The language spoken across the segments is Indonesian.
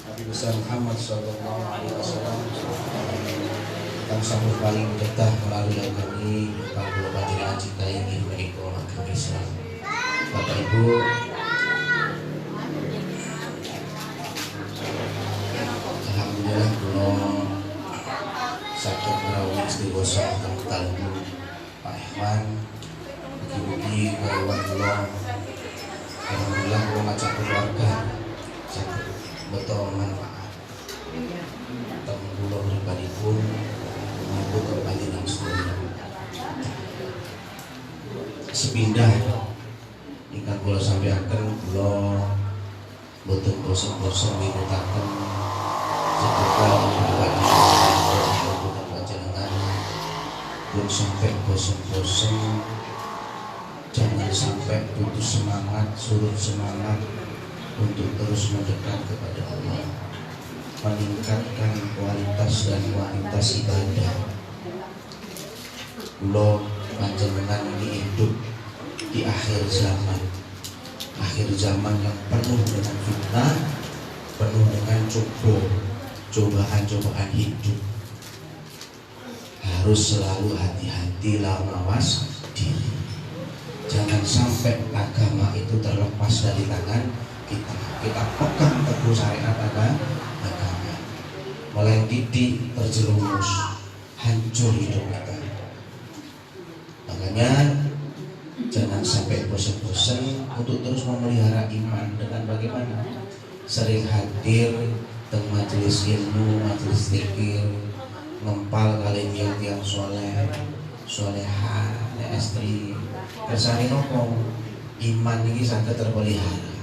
Nabi besar Muhammad sallallahu alaihi wasallam tentang sambut paling betah melalui agama ini tentang kula panjenengan cintai inggih menika agama Islam. Bapak Ibu, alhamdulillah kula saged menawi istighosah tentang Pak Ikhwan mugi-mugi kaliwan kula alhamdulillah kula ngajak keluarga saged betul manfaat teng kula pribadipun maupun teng panjenengan sedaya sepindah ingkang kula sampaiaken kula boten bosen-bosen minutaken sedekah pribadi boten panjenengan pun sampai bosen-bosen, jangan sampai putus semangat, surut semangat untuk terus mendekat kepada Allah, meningkatkan kualitas dan kuantitas ibadah. Kula panjenengan ini hidup di akhir zaman yang penuh dengan fitnah, penuh dengan cobaan hidup. Harus selalu hati-hati lawan mawas diri. Jangan sampai agama itu terlepas dari tangan kita. Kita pegang teguh syariat agama. Mulai titik terjerumus, hancur hidup kita. Makanya jangan sampai bosan-bosan untuk terus memelihara iman dengan bagaimana? Sering hadir di majelis ilmu, majelis zikir, ngempal kali tiang soleh, soleha, estri, kersane nopo iman ini sangat terpelihara,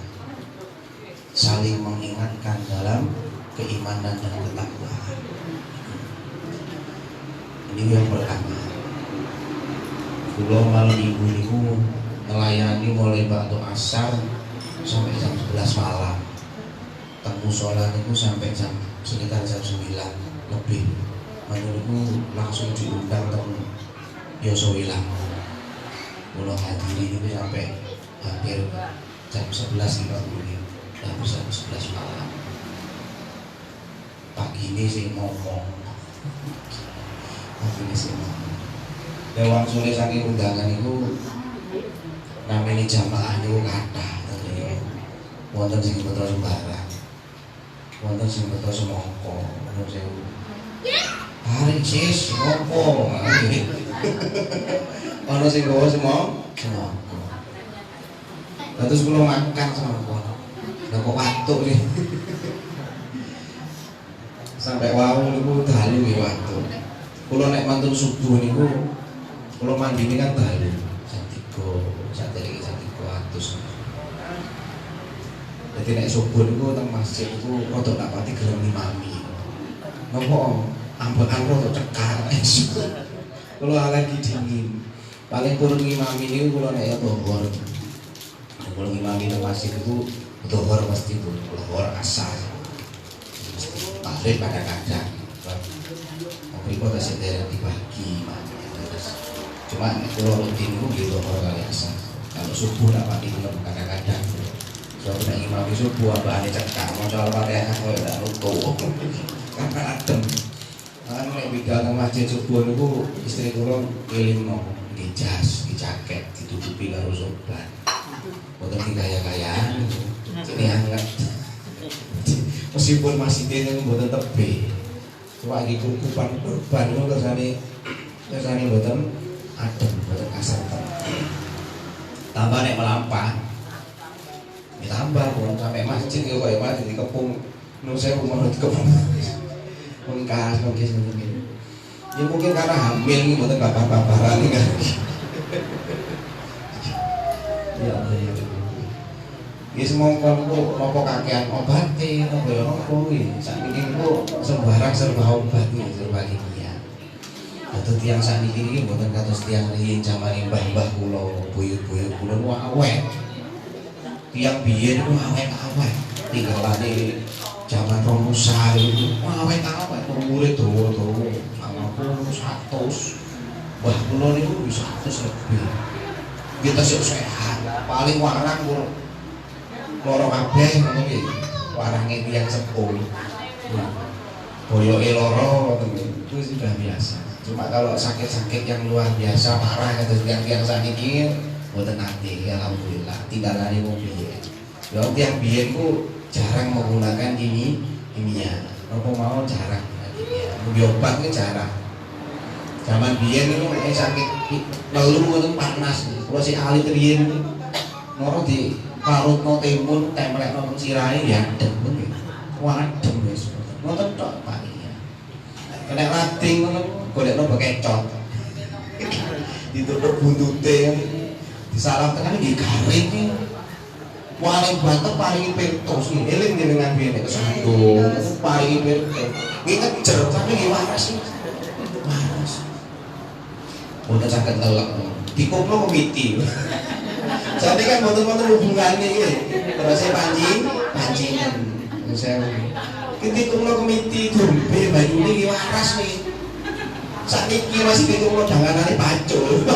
saling mengingatkan dalam keimanan dan ketakwaan. Ini yang pertama. Kula malam ibu niku melayani mulai waktu asar sampai jam 11 malam. Teng mushola niku sampai sekitar jam 9 lebih. Menurutku langsung diundang teng Yosowilang. Kula hadiri niku sampai hampir jam 11.50 sampai jam 11 malam. Pagi ini sih ngomong. Lewang sulit saking undangan itu namanya jamaah itu kathah wonten sing beto sembarang, wonten sing beto semongko, wonten sing tarik sis ngopo ono sing gawa semongko. Terus kula makan semongko lha kok watuk nih sampai wau niku dalu nggih watuk. Kula nek mantun subuh niku kula mandi ini kan dalu jam 3, jam 3 Jadi nek subuh niku teng masjid iku rada tak pati gelem ngimami. Napa ambekan rada cekar. Kula lagi dingin. Paling purun ngimami niku kula nek ya dhuwur. Kula ngimami teng masjid iku dhuwur mesti dhuwur asar. Maghrib kadang-kadang. Mriku tasih derek dibagi. Cuma kalau rutin itu gitu orang biasa. Kalau subuh dapat diminum kadang-kadang. Soalnya nek imam subuh abane cekak mau soal Fatihah koyo ndak ruko. Karena adem. Kan nek bidal nang masjid subuh niku istri kula ngelingno nggih jas, nggih jaket ditutupi karo sorban. Boten digaya-gayaan. Ini hangat. Meskipun masjidnya niku boten tebih. Cuma iki kukupan kurban niku kersane boten adem, boten kasar. Tambah nek melampah ditambah pun sampai masjid ya kok ya masjid dikepung nun sewu mau dikepung mengkas mungkin ya mungkin karena hamil ini boten babar-babaran ini kan ya Allah ya ini semongkon itu nopo kakean obatin nopo ya nopo ini saat ini itu sembarang serba obat nih serba kimia. Atau tiang saat ini bukan kados tiang riyin zaman mbah-mbah kula, buyut-buyut kula awet. Tiang biyen ku awet-awet. Tinggalane zaman Romusa itu awet-awet, umure dawa-dawa. Sama 100. Mbah kula niku bisa 100 lebih. Kita sik sehat, paling warang kula loro kabeh ngono iki warange tiyang sepuh boyoke loro itu sudah biasa. Cuma kalau sakit-sakit yang luar biasa parah kata tiang-tiang sakit mboten nate alhamdulillah tidak lari mobil. Ya tiang biyen ku jarang menggunakan kimia. Apa mau jarang kimia. Obat ku jarang. Zaman biyen itu sakit lelu ngoten panas. Kalau si Ali riyen noro di parutno timun templekno sirahe ya adem nggih. Wadem wis. Ngoten tok Pak. Kena lading ngono golekno bekecot. Ditutup buntute disalam tekan nggih garing iki. Paling banter paling pertos iki eling dengan biyen kesandung paling pertos. Nggih kejer tapi nggih waras iki. Waras. Boten saged telek. Dikoplo komiti. Jadi kan boten-boten hubungane iki. Terus pancingan. Saya kita kulo komiti dombe banyune iki waras nih. Sakniki masih kita kulo danganane pacul.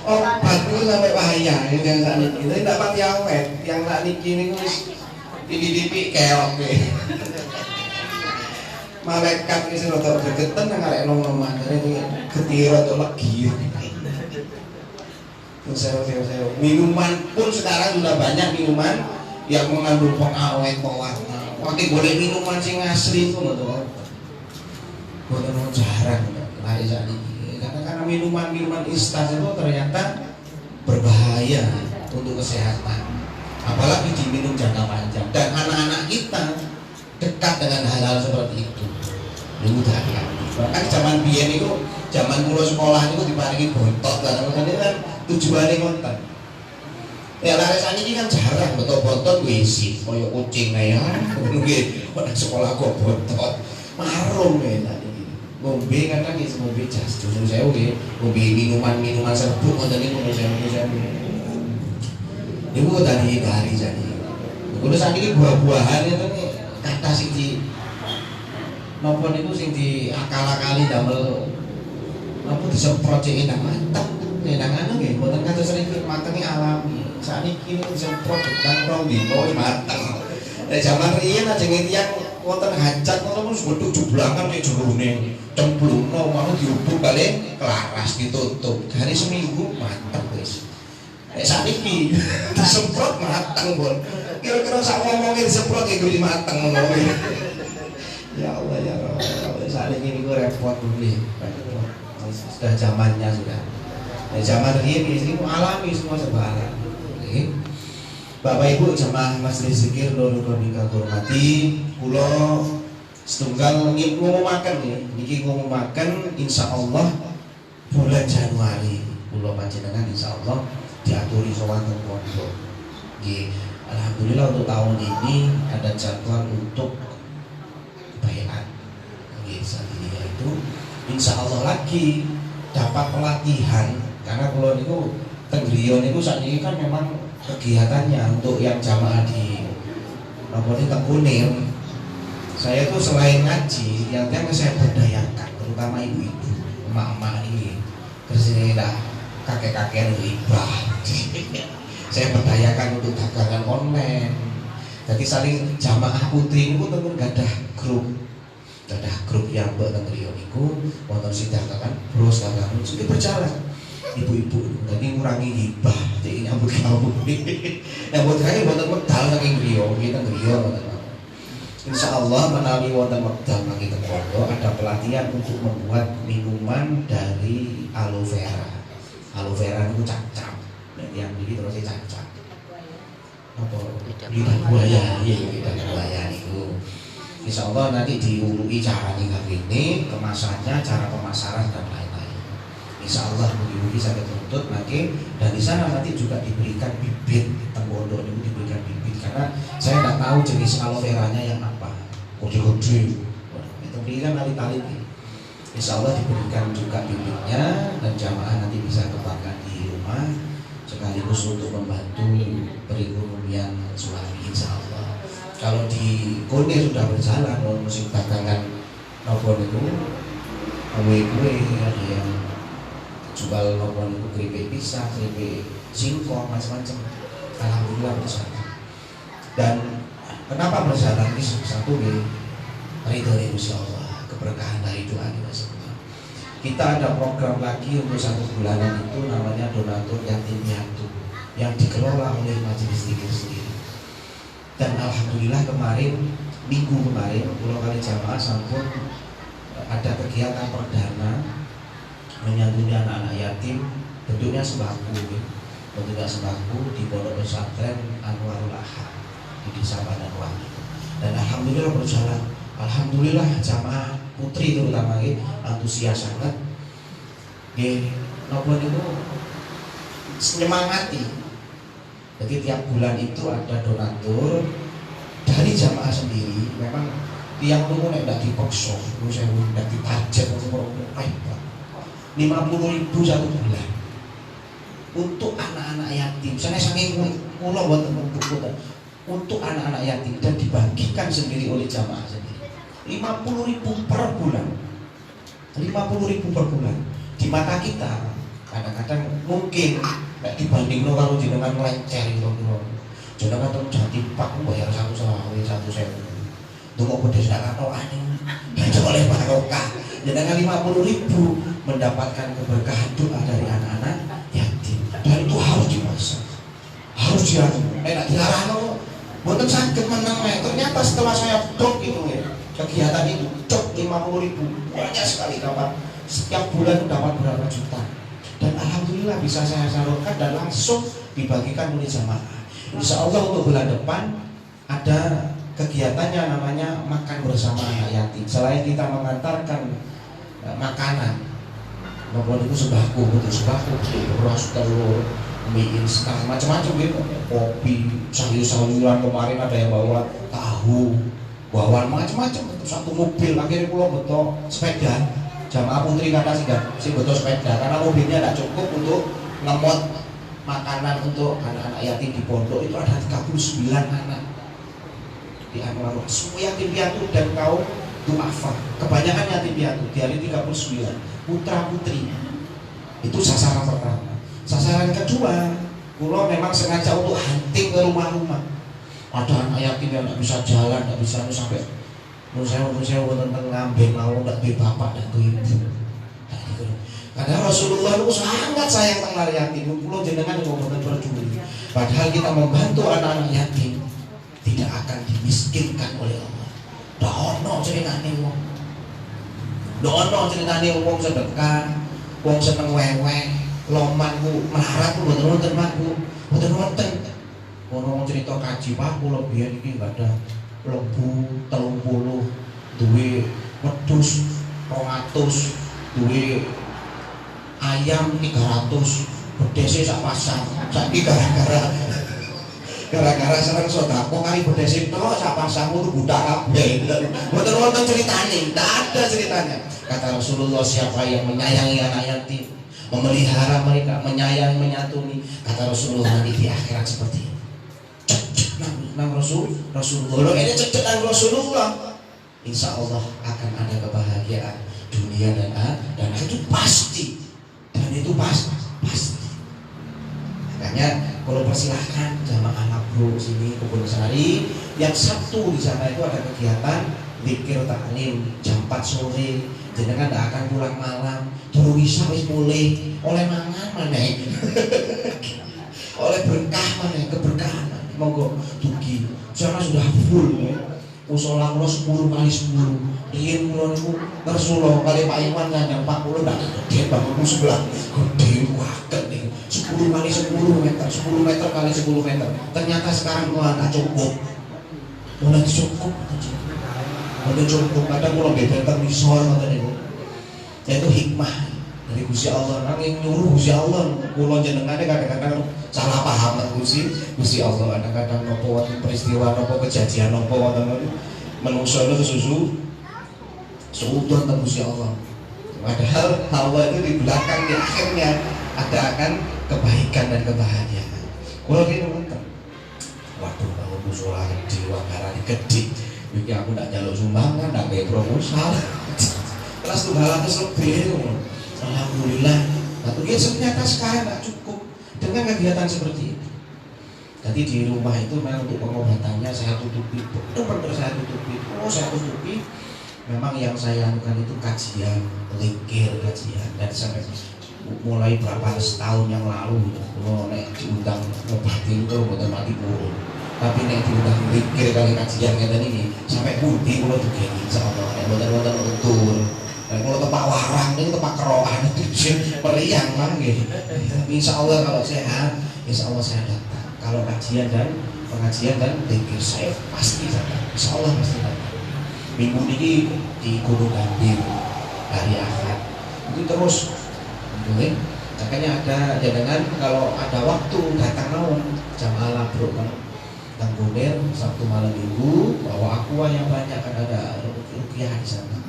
Obat itu sampai bahaya yang sakniki. Tapi ndak pati awet. Yang sakniki niku wis pipi-pipi keok nih. Malaikat wis rada gegeten nang arek nom-noman iki getira tok legi. Saya minuman pun sekarang sudah banyak minuman yang mengandung pengawet pewarna. Pakai boleh minuman sing asli itu loh. Boten jarang lari saat ini. Karena minuman instan itu ternyata berbahaya untuk kesehatan. Apalagi diminum jangka panjang dan anak-anak kita dekat dengan hal-hal seperti itu. Ini hati-hati. Bahkan zaman biyen itu, zaman kula sekolah itu diparingi bontot lah. Makanya kan tujuannya konten. Ya lari saniki kan jarang bontot wisi, koyo kucing ya. Nggih, kok sekolah kok bontot. Marung ya tadi. Ngombe kadang iki ngombe jas jujur saya nggih, ngombe minuman serbuk ngoten niku saya. Niku tadi hari jadi. Kulo saniki buah-buahan itu kata sing di napa niku sing di akal-akali damel napa disemprot cek enak mateng. Nang anu nggih mboten kados sering matenge alami. Saniki niku disemprot dan rong dino mateng. Nek jaman riyen ajeng tiyang wonten hajat ngono wis godhog jublangan nek jerone cemplungno mau diubuk balik kelaras ditutup. Hari seminggu mateng wis. Nek saniki disemprot mateng pun. Kira-kira sak ngomongin disemprot iki mateng ngono. Ya Allah ya Allah. Saniki niku repot nggih. Sudah zamannya sudah. Zaman ini istriku alami semua serba alami. Bapak Ibu jemaah majelis zikir Nurul Qadika hormati, kula setunggal ngumumaken niki ngumumaken insyaallah bulan Januari kula panjenengan insyaallah diaturi sowan teng pondok. Nggih, alhamdulillah untuk tahun ini ada jadwal untuk baiat. Nggih, sadaya itu insyaallah lagi dapat pelatihan. Karena kalau niku tenggriya niku sakniki kan memang kegiatannya untuk yang jamaah di Noponi Tengkunir. Saya tuh selain ngaji, yang saya berdayakan, terutama ibu-ibu, emak-emak ini, kerjanya dah kakek-kakek ribah. Saya berdayakan untuk dagangan online. Jadi saling jamaah putri niku temen gadah grup yang buat tenggriya niku, wonten sidang kan, bros dagangan itu berjalan. Ibu-ibu tadi ngurangi hibah jadi nyambut kamu nyambut kamu wonten medal saking griya kita griya wonten insyaallah menawi wonten medal lagi teng pondok ada pelatihan untuk membuat minuman dari aloe vera itu cacap yang beli terus cacap apa lidah buaya lidah buaya itu insyaallah nanti diurui cara ini kemasannya cara pemasaran dan lain-lain. Insyaallah mugi-mugi saged tuntut nggih dan di sana nanti juga diberikan bibit tenggondo itu diberikan bibit karena saya tidak tahu jenis aloe veranya yang apa gede-gede itu kan tali-tali insyaallah diberikan juga bibitnya dan jamaah nanti bisa kembangkan di rumah sekaligus untuk membantu perekonomian suami insyaallah. Kalau di Kone sudah berjalan musim dagangan nopo niku kue ada yang jual nopon itu keripik pisang, keripik singkong, macam-macam. alhamdulillah berjalan. Dan kenapa berjalan ini satu ridho Gusti Allah, keberkahan dari doa kita semua. Kita ada program lagi untuk 1 bulanan itu namanya donatur yatim piatu yang dikelola oleh majelis zikir sendiri. Dan alhamdulillah minggu kemarin Pulau Kali Jamaah sampun ada kegiatan perdana menyantuni anak-anak yatim, bentuknya sembako, di Pondok Pesantren Anwarul Ahad di Desa Pandanwangi. Dan alhamdulillah berjalan. Alhamdulillah jamaah putri terutama antusias sangat. Nopo itu menyemangati. Jadi tiap bulan itu ada donatur dari jamaah sendiri. Memang tiang tunggu tidak dipaksa, saya tidak ditarget untuk 50.000 1 bulan untuk anak-anak yatim. Saya saking kula buat teman-teman untuk anak-anak yatim dan dibagikan sendiri oleh jamaah sendiri. 50.000 per bulan. 50.000 per bulan. Di mata kita kadang-kadang mungkin nek dibanding karo jenengan nglencer kira-kira. Jenengan teng Jatim Pak bayar 1 sewu. Tunggu pedes dak katokane. Itu oleh barokah. Jenengan 50.000 mendapatkan keberkahan doa dari anak-anak yatim. Dan itu harus dipaksa. Harus diatur. Nek dilarang mboten saged meneng. Ternyata setelah saya dok itu kegiatan itu cok 50.000 banyak sekali dapat setiap bulan dapat berapa juta dan alhamdulillah bisa saya salurkan dan langsung dibagikan oleh jamaah. Insya Allah untuk bulan depan ada kegiatannya namanya makan bersama anak yatim. Selain kita mengantarkan makanan maupun itu sembako, beras, telur, mie instan, macam-macam gitu, kopi, sayur-sayuran, kemarin ada yang bawa tahu, bawaan macam-macam, satu mobil. Akhirnya pulau betul sepeda jamaah putri kata sih betul sepeda karena mobilnya tidak cukup untuk ngemot makanan untuk anak-anak yatim di pondok. Itu ada 39 anak di Anwar, semua yatim piatu dan kaum duafa, kebanyakan yatim piatu di hari 39 putra putri. Itu sasaran pertama. Sasaran kedua, pulau memang sengaja untuk hunting ke rumah-rumah. Ada anak yatim yang tidak bisa jalan, tidak bisa sampai nusewu tentang ngambil mau tidak di bapak dan ibu. Karena Rasulullah itu sangat sayang tentang yatim. Pulau jenengan yang mau peduli. Padahal kita membantu anak-anak yatim tidak akan dimiskinkan oleh Allah. Dono ceritane wong. Dono ceritane wong sedekah, wong seneng wewe, loman ku melarat ku mboten Pak Bu. Mboten wonten. Ono cerita kaji Pak kula biyen iki enggak ada lebu 30 duwe wedhus 200 duwe ayam 300 bedese sak pasang. Saiki gara-gara seneng sedekah kali bedese tok sak pasang itu budak kabeh. Mboten wonten ceritane, enggak ada ceritanya. Kata Rasulullah, siapa yang menyayangi anak yatim, memelihara mereka, menyayangi, menyantuni, kata Rasulullah nanti di akhirat seperti ini. Nang Rasulullah ini cecek nang Rasulullah, insya Allah akan ada kebahagiaan dunia dan itu pasti, dan itu pasti. Makanya kalau persilahkan jamaah Mabru sini Kebun Sari yang Sabtu di sana itu ada kegiatan zikir taklim jam 4 sore. Jenengan tidak akan pulang malam, turun bisa wis mulai oleh mangan maneh, oleh berkah maneh, keberkahan. Monggo tugi. Sana sudah full ya. Usola kula 10 kali 10. Riyen kula niku ngersula kali Pak Iwan ngandang 40 ndak gede bangunku sebelah. Gede waket niku. 10 kali 10 meter, 10 meter kali 10 meter. Ternyata sekarang kula enggak cukup. Ora cukup. Ora cukup. Kadang kula bebenten misor ngoten niku. Yaitu hikmah dari Gusti Allah. Nanging nyuruh Gusti Allah kula jenengane kadang-kadang salah paham Gusti Allah. Kadang-kadang nopo wonten peristiwa nopo kejadian nopo wonten menungso itu susu seudon teng Gusti Allah. Padahal Allah itu di belakang di akhirnya ada akan kebaikan dan kebahagiaan. Kula kene wonten. Waduh kalau musola gede wakarane gede. Iki aku ndak njaluk sumbangan, ndak gawe proposal. Kelas 200 lebih. Alhamdulillah. Nah, ternyata sekarang tidak cukup dengan kegiatan seperti ini. Jadi di rumah itu memang untuk pengobatannya saya tutupi, benar-benar saya tutupi, saya tutupi. Memang yang saya lakukan itu kajian, zikir, kajian, dan sampai mulai berapa setahun yang lalu kalau naik diundang ngobatin itu bukan mati buruk. Tapi naik diundang zikir kali kajian kayak ini sampai budi kalau tuh gini, insyaallah, bukan utur. Kalau tempat warang itu tempat keroan itu meriang gitu. Insyaallah kalau sehat, insyaallah saya datang. Kalau kajian dan pengajian dan zikir saya pasti datang, insyaallah pasti datang. Minggu ini di Gunung Gambir hari Ahad itu terus, boleh. Makanya ada jangan kalau ada waktu datang naon jamaah labruk kan tangguner Sabtu malam Minggu bawa aqua yang banyak kan ada ruqyah di sana.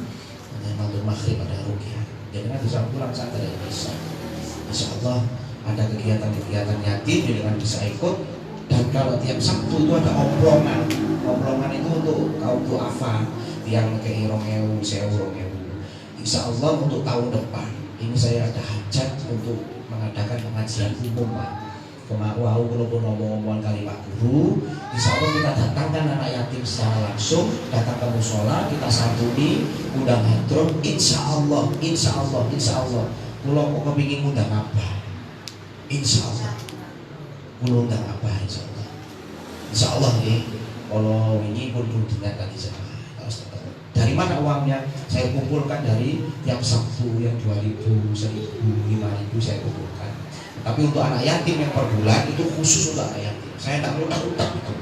Malam maghrib ada ruqyah. Jangan bisa pulang saat ada bisa. Insyaallah ada kegiatan-kegiatan yatim dengan bisa ikut. Dan kalau tiap Sabtu itu ada oblongan itu untuk kaum duafa yang ke Irongeu, Sewu, Insya Allah untuk tahun depan ini saya ada hajat untuk mengadakan pengajian umum Pak. Kemarin walaupun ngomong-ngomongan kali Pak Guru, Insya Allah kita datangkan anak yatim secara langsung, datang ke musola, kita santuni, undang hadroh, Insya Allah. Kalau mau kepingin undang apa? Insya Allah. Kalau undang apa? Insya Allah nih. Kalau ini pun diingatkan di sana. Dari mana uangnya? Saya kumpulkan dari tiap Sabtu yang 2.000, 1.000, 5.000 saya kumpulkan. Tapi untuk anak yatim yang per bulan itu khusus untuk anak yatim. Saya tak perlu utang itu,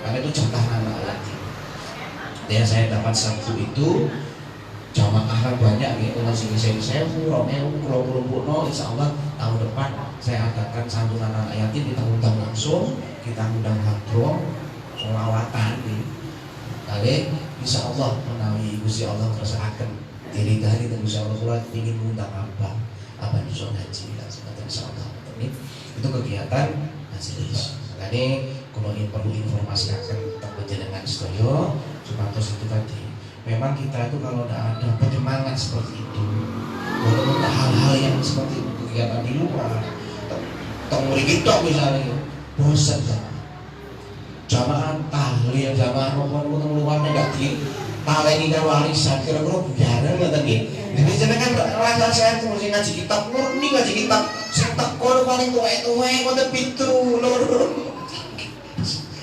karena itu jatah anak yatim. Dan saya dapat Sabtu itu jamaah banyak gitu, nasi sewu, romeu, pulau, insya Allah tahun depan saya adakan santunan anak yatim, kita undang langsung, kita undang hadroh, sholawatan di kali. Insya Allah menawi Gusti Allah kersakaken diri dari dan Gusti Allah kula ingin mengundang apa nyusun haji dan sebagainya. Insya Allah ini itu kegiatan majelis. Makanya kalau ingin perlu informasikan tentang penjenengan sedaya supados itu tadi. Memang kita itu kalau tidak ada penyemangat seperti itu, walaupun hal-hal yang seperti itu kegiatan di luar, temuri kita misalnya bosan kan. Jamaah tahlil, jamaah ngomong luarnya nggak di taleni kan warisan, kira-kira biaran nggak tadi. Jadi jenengan rasa saya mesti ngaji kitab, murni ngaji kitab, saya tekor paling tuwe-tuwe, kode pitu, lur.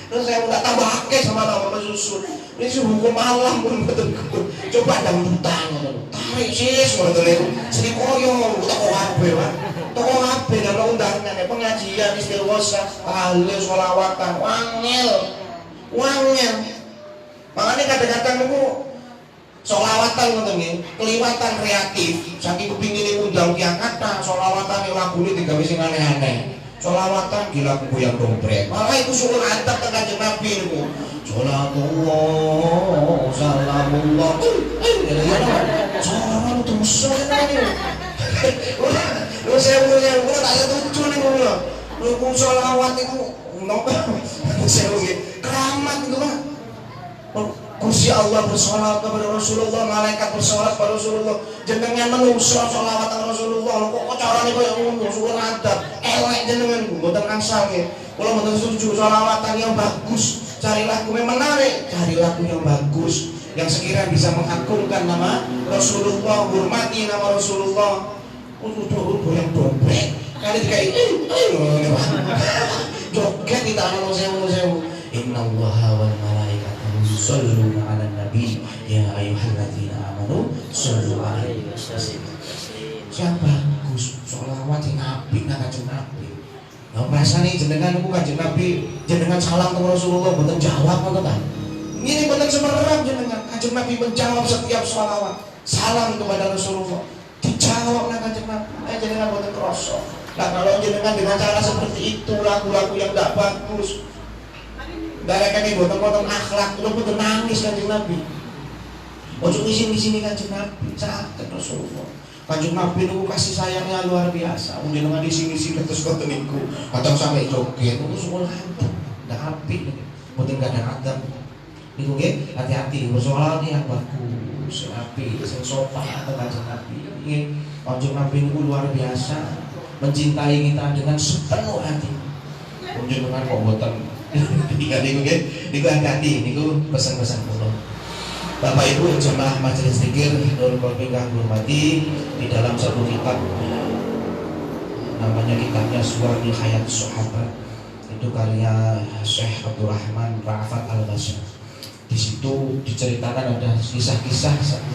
Terus saya nggak tambah akeh sama tambah susu. Ini hukum malam pun betul. Coba dangdutan, tarik sis, betul. Sini koyo, toko kabeh, Pak. Toko kabeh dalam undangan, pengajian, istighosa, tahlil, sholawatan, wangel. Makanya kadang-kadang itu sholawatan ngoten keliwatan kreatif. Saking kepingin undang tiang kata, sholawatan lagune digawe sing aneh-aneh. Sholawatan gila goyang dombrek. Malah itu suruh adab teng Kanjeng Nabi niku. Sholatullah, salamullah. Sholat terus lu saya tak lucu nih lu. Lu sholawat itu nopo? Saya keramat itu Pak. Kursi Allah bersolat kepada Rasulullah, malaikat bersolat kepada Rasulullah. Jenengan menungso sholawat Rasulullah. Kok carane koyo ngono, suwun adab. Elek jenengan mboten angsal nggih. Kula mboten setuju sholawatan yang bagus. Cari lagu yang menarik, cari lagu yang bagus yang sekiranya bisa mengagungkan nama Rasulullah, hormati nama Rasulullah. Udah yang dombrek. Kali dikai joget kita ana sewu. Innallaha wal malaikatahu yusholluna 'alan nabi ya ayyuhalladzina amanu shollu 'alaihi wasallam. Siapa bagus sholawat sing apik nang Kanjeng Nabi. Lah rasane jenengan niku Kanjeng Nabi jenengan salam ke Rasulullah mboten jawab ngoten ta. Ini mboten semerap jenengan. Kanjeng Nabi menjawab setiap sholawat. Salam kepada Rasulullah dijawab nang Kanjeng Nabi. Jenengan mboten krasa. Nah kalau jenengan dengan cara seperti itu lagu-lagu yang tidak bagus, mereka ini boten-boten akhlak, itu boten nangis Kanjeng Nabi. Ojo ngisin-ngisini Kanjeng Nabi, catet Rasulullah. Kanjeng Nabi itu kasih sayangnya luar biasa. Mungkin dengan isi-isi terus koten niku, atau sampai joget, itu semua adab, ndak apik, boten gak ada adab. Niku nggih, hati-hati bersoal yang bagus, apik, sing sopan atau Kanjeng Nabi. Nggih, Kanjeng Nabi itu luar biasa, mencintai kita dengan sepenuh hati. Jenengan kok boten Nabi kan niku nggih. Niku hati-hati niku pesan-pesan kula. Bapak Ibu jemaah majelis zikir Nurul Qalbi kang hormati, di dalam satu kitab namanya kitabnya Suwarul Hayat Sahabat, itu karya Syekh Abdurrahman Ra'afat Al-Basyar. Di situ diceritakan ada kisah-kisah 65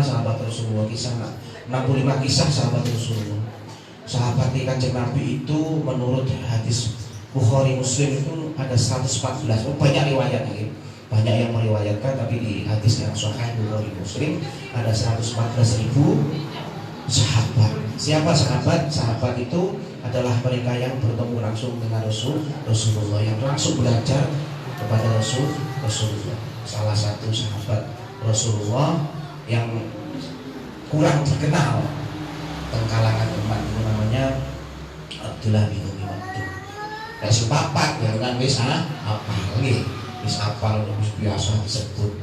sahabat Rasulullah, 65 kisah sahabat Rasulullah. Sahabat Kanjeng Nabi itu menurut hadis Bukhari Muslim itu ada 114. Banyak riwayat ini. Banyak yang meriwayatkan, tapi di hadis yang sahih Bukhari Muslim ada 114.000 sahabat. Siapa sahabat? Sahabat itu adalah mereka yang bertemu langsung dengan Rasulullah, yang langsung belajar kepada Rasulullah. Salah satu sahabat Rasulullah yang kurang dikenal teng kalangan umat itu namanya Abdullah bin Umi Maktum. Nek sepapat ya kan wis apal nggih, wis apal wis biasa disebut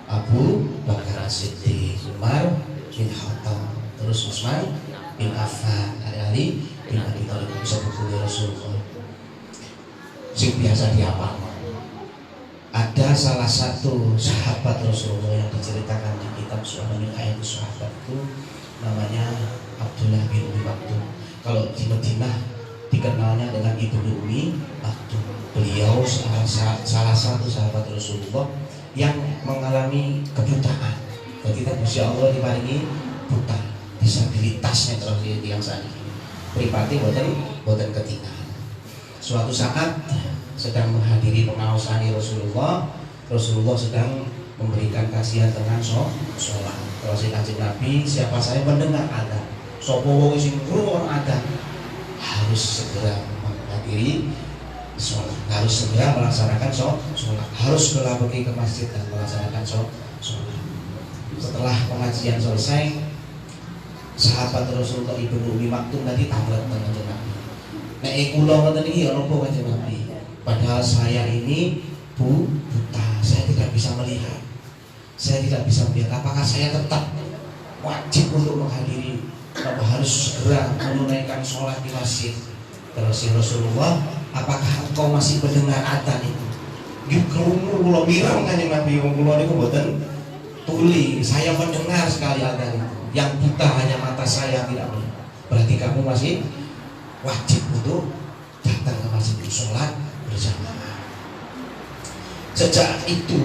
Abu Bakar As-Siddiq, Umar bin Khattab, terus Utsman bin Affan, Ali bin Abi Thalib, bisa betul Rasulullah. Sing biasa dihafal. Ada salah satu sahabat Rasulullah yang diceritakan di kitab Suwarul Hayat Sahabat itu namanya Abdullah bin Umi Maktum. Kalau di Madinah dikenalnya dengan Ibnu Umi Maktum. Beliau salah satu sahabat Rasulullah yang mengalami kebutaan. Jadi kita Masya Allah diparingi buta, disabilitasnya terus yang saat ini. Pripati boten ketinggalan. Suatu saat sedang menghadiri pengaosan Rasulullah sedang memberikan kasihan dengan sholat. Terus Kanjeng Nabi, siapa saya mendengar adzan, sapa wong sing krungu adzan harus segera menghadiri sholat, harus segera melaksanakan sholat, harus segera pergi ke masjid dan melaksanakan sholat. Setelah pengajian selesai, sahabat Rasulullah Ibnu Umi Maktum tadi tamlet dengan Kanjeng Nabi. Nek kula ngoten iki ya napa Kanjeng Nabi? Padahal saya ini buta, saya tidak bisa melihat. Saya tidak bisa melihat. Apakah saya tetap wajib untuk menghadiri atau harus segera menunaikan sholat di masjid? Terus Rasulullah, apakah engkau masih mendengar adzan itu? Nggih krungu kula mireng Kanjeng Nabi, wong kula niku mboten tuli. Saya mendengar sekali adzan itu. Yang buta hanya mata saya tidak melihat. Berarti kamu masih wajib untuk datang ke masjid sholat berjamaah. Sejak itu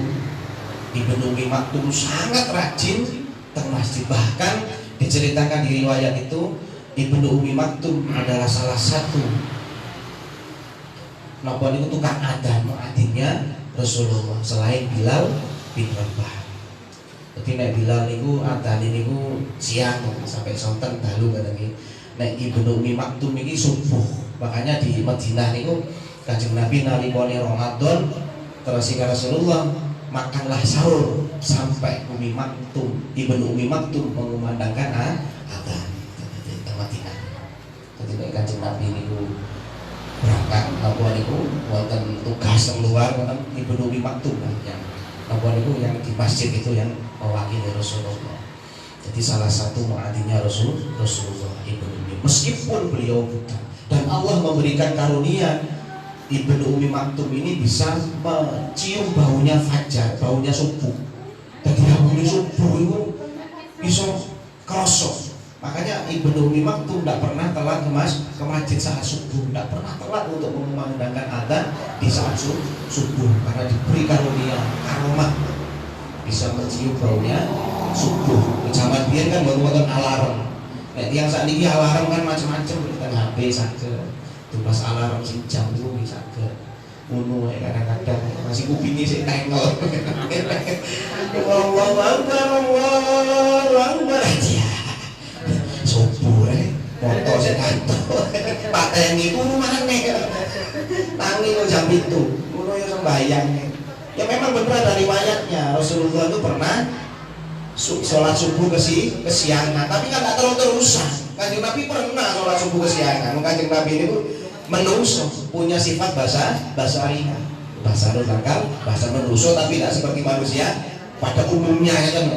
Ibnu Umi Maktum sangat rajin ke masjid. Bahkan diceritakan di riwayat itu Ibnu Umi Maktum adalah salah satu napa niku tukang adzan muadzinnya Rasulullah selain Bilal bin Rabah. Jadi nek Bilal niku adzan niku siang sampai sonten dalu katanya. Nek Ibnu Umi Maktum iki subuh. Makanya di Madinah niku Kanjeng Nabi nalikane Ramadan terus Rasulullah makanlah sahur sampai Umi Maktum, Ibnu Umi Maktum mengumandangkan adzan di Madinah. Jadi nek Kanjeng Nabi niku berangkat napa niku wonten tugas teng luar wonten Ibnu Umi Maktum yang napa niku yang di masjid itu yang mewakili Rasulullah. Jadi salah satu muadzinnya Rasulullah Ibnu Umi, meskipun beliau buta dan Allah memberikan karunia Ibnu Umi Maktum ini bisa mencium baunya fajar, baunya subuh. Jadi baunya subuh itu bisa kerosok. Makanya Ibnu Umi Maktum tidak pernah telat ke masjid saat subuh, tidak pernah telat untuk mengumandangkan adzan di saat subuh karena diberi karunia karomah bisa mencium baunya subuh. Zaman biyen kan baru wonten alarm. Nek tiyang sakniki alarm kan macam-macam, teng HP saja. Tugas alarm sing jam itu bisa ke ngono kadang-kadang masih kupingi sik tengok. Allahu Akbar, Allahu Akbar. Subuh motor sik kantor. Pateni ku maneh. Tangi kok jam 7. Ngono ya sembayang. Ya memang benar dari riwayatnya Rasulullah itu pernah sholat subuh kesiangan, tapi kan tidak terlalu terusan. Kanjeng Nabi pernah sholat subuh kesiangan. Kanjeng Nabi ini menungso, punya sifat bahasa ringan, bahasa nakal, bahasa menungso, tapi tidak seperti manusia pada umumnya kan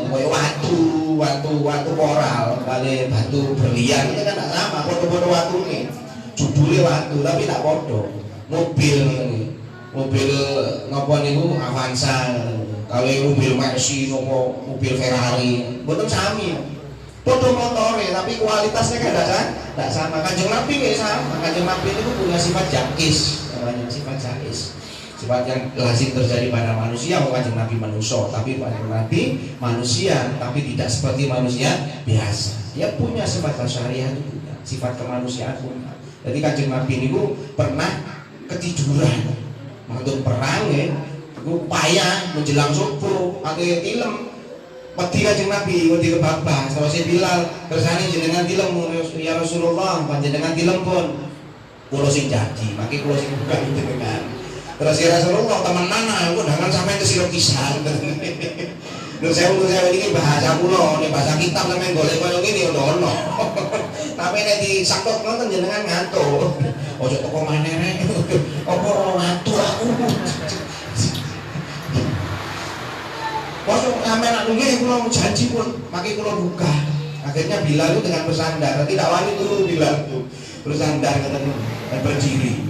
watu koral, kali batu berlian itu kan tidak sama, podo-podo watu nih, judulnya watu tapi tidak podo, mobil nih. mobil napa niku Avanza, kalau mobil Mercy nopo mobil Ferrari, mboten sami. Padha motore tapi kualitasnya kan tidak sama. Kanjeng Nabi nggih sama. Kanjeng Nabi itu punya sifat jakis, namanya sifat jakis. Sifat yang lazim terjadi pada manusia, Kanjeng Nabi manusia, tapi Kanjeng Nabi manusia tapi tidak seperti manusia biasa. Dia punya sifat basyariah itu punya, sifat kemanusiaan punya. Jadi Kanjeng Nabi niku pernah ketiduran, mantun perang ya, aku payah menjelang subuh, ate tilem. Pati Kanjeng Nabi, wedi kebabah, sawise Bilal, kersane jenengan tilem ya Rasulullah, panjenengan tilem pun. Kula sing janji, maki kula sing buka jenengan. Terus ya Rasulullah temenan aku jangan sampai kesirep pisan. Terus saya ini bahasa kula, nek bahasa kitab sampeyan golek koyo ngene ono. Tapi nek disakok nonton jenengan ngantuk. Ojo teko maneh rek. Apa ngantuk aku. Masuk sampean nak nggih kula janji pun, maki kula buka. Akhirnya Bilal itu dengan bersandar, tidak wani dulu Bilal itu. Bersandar katanya dan berdiri.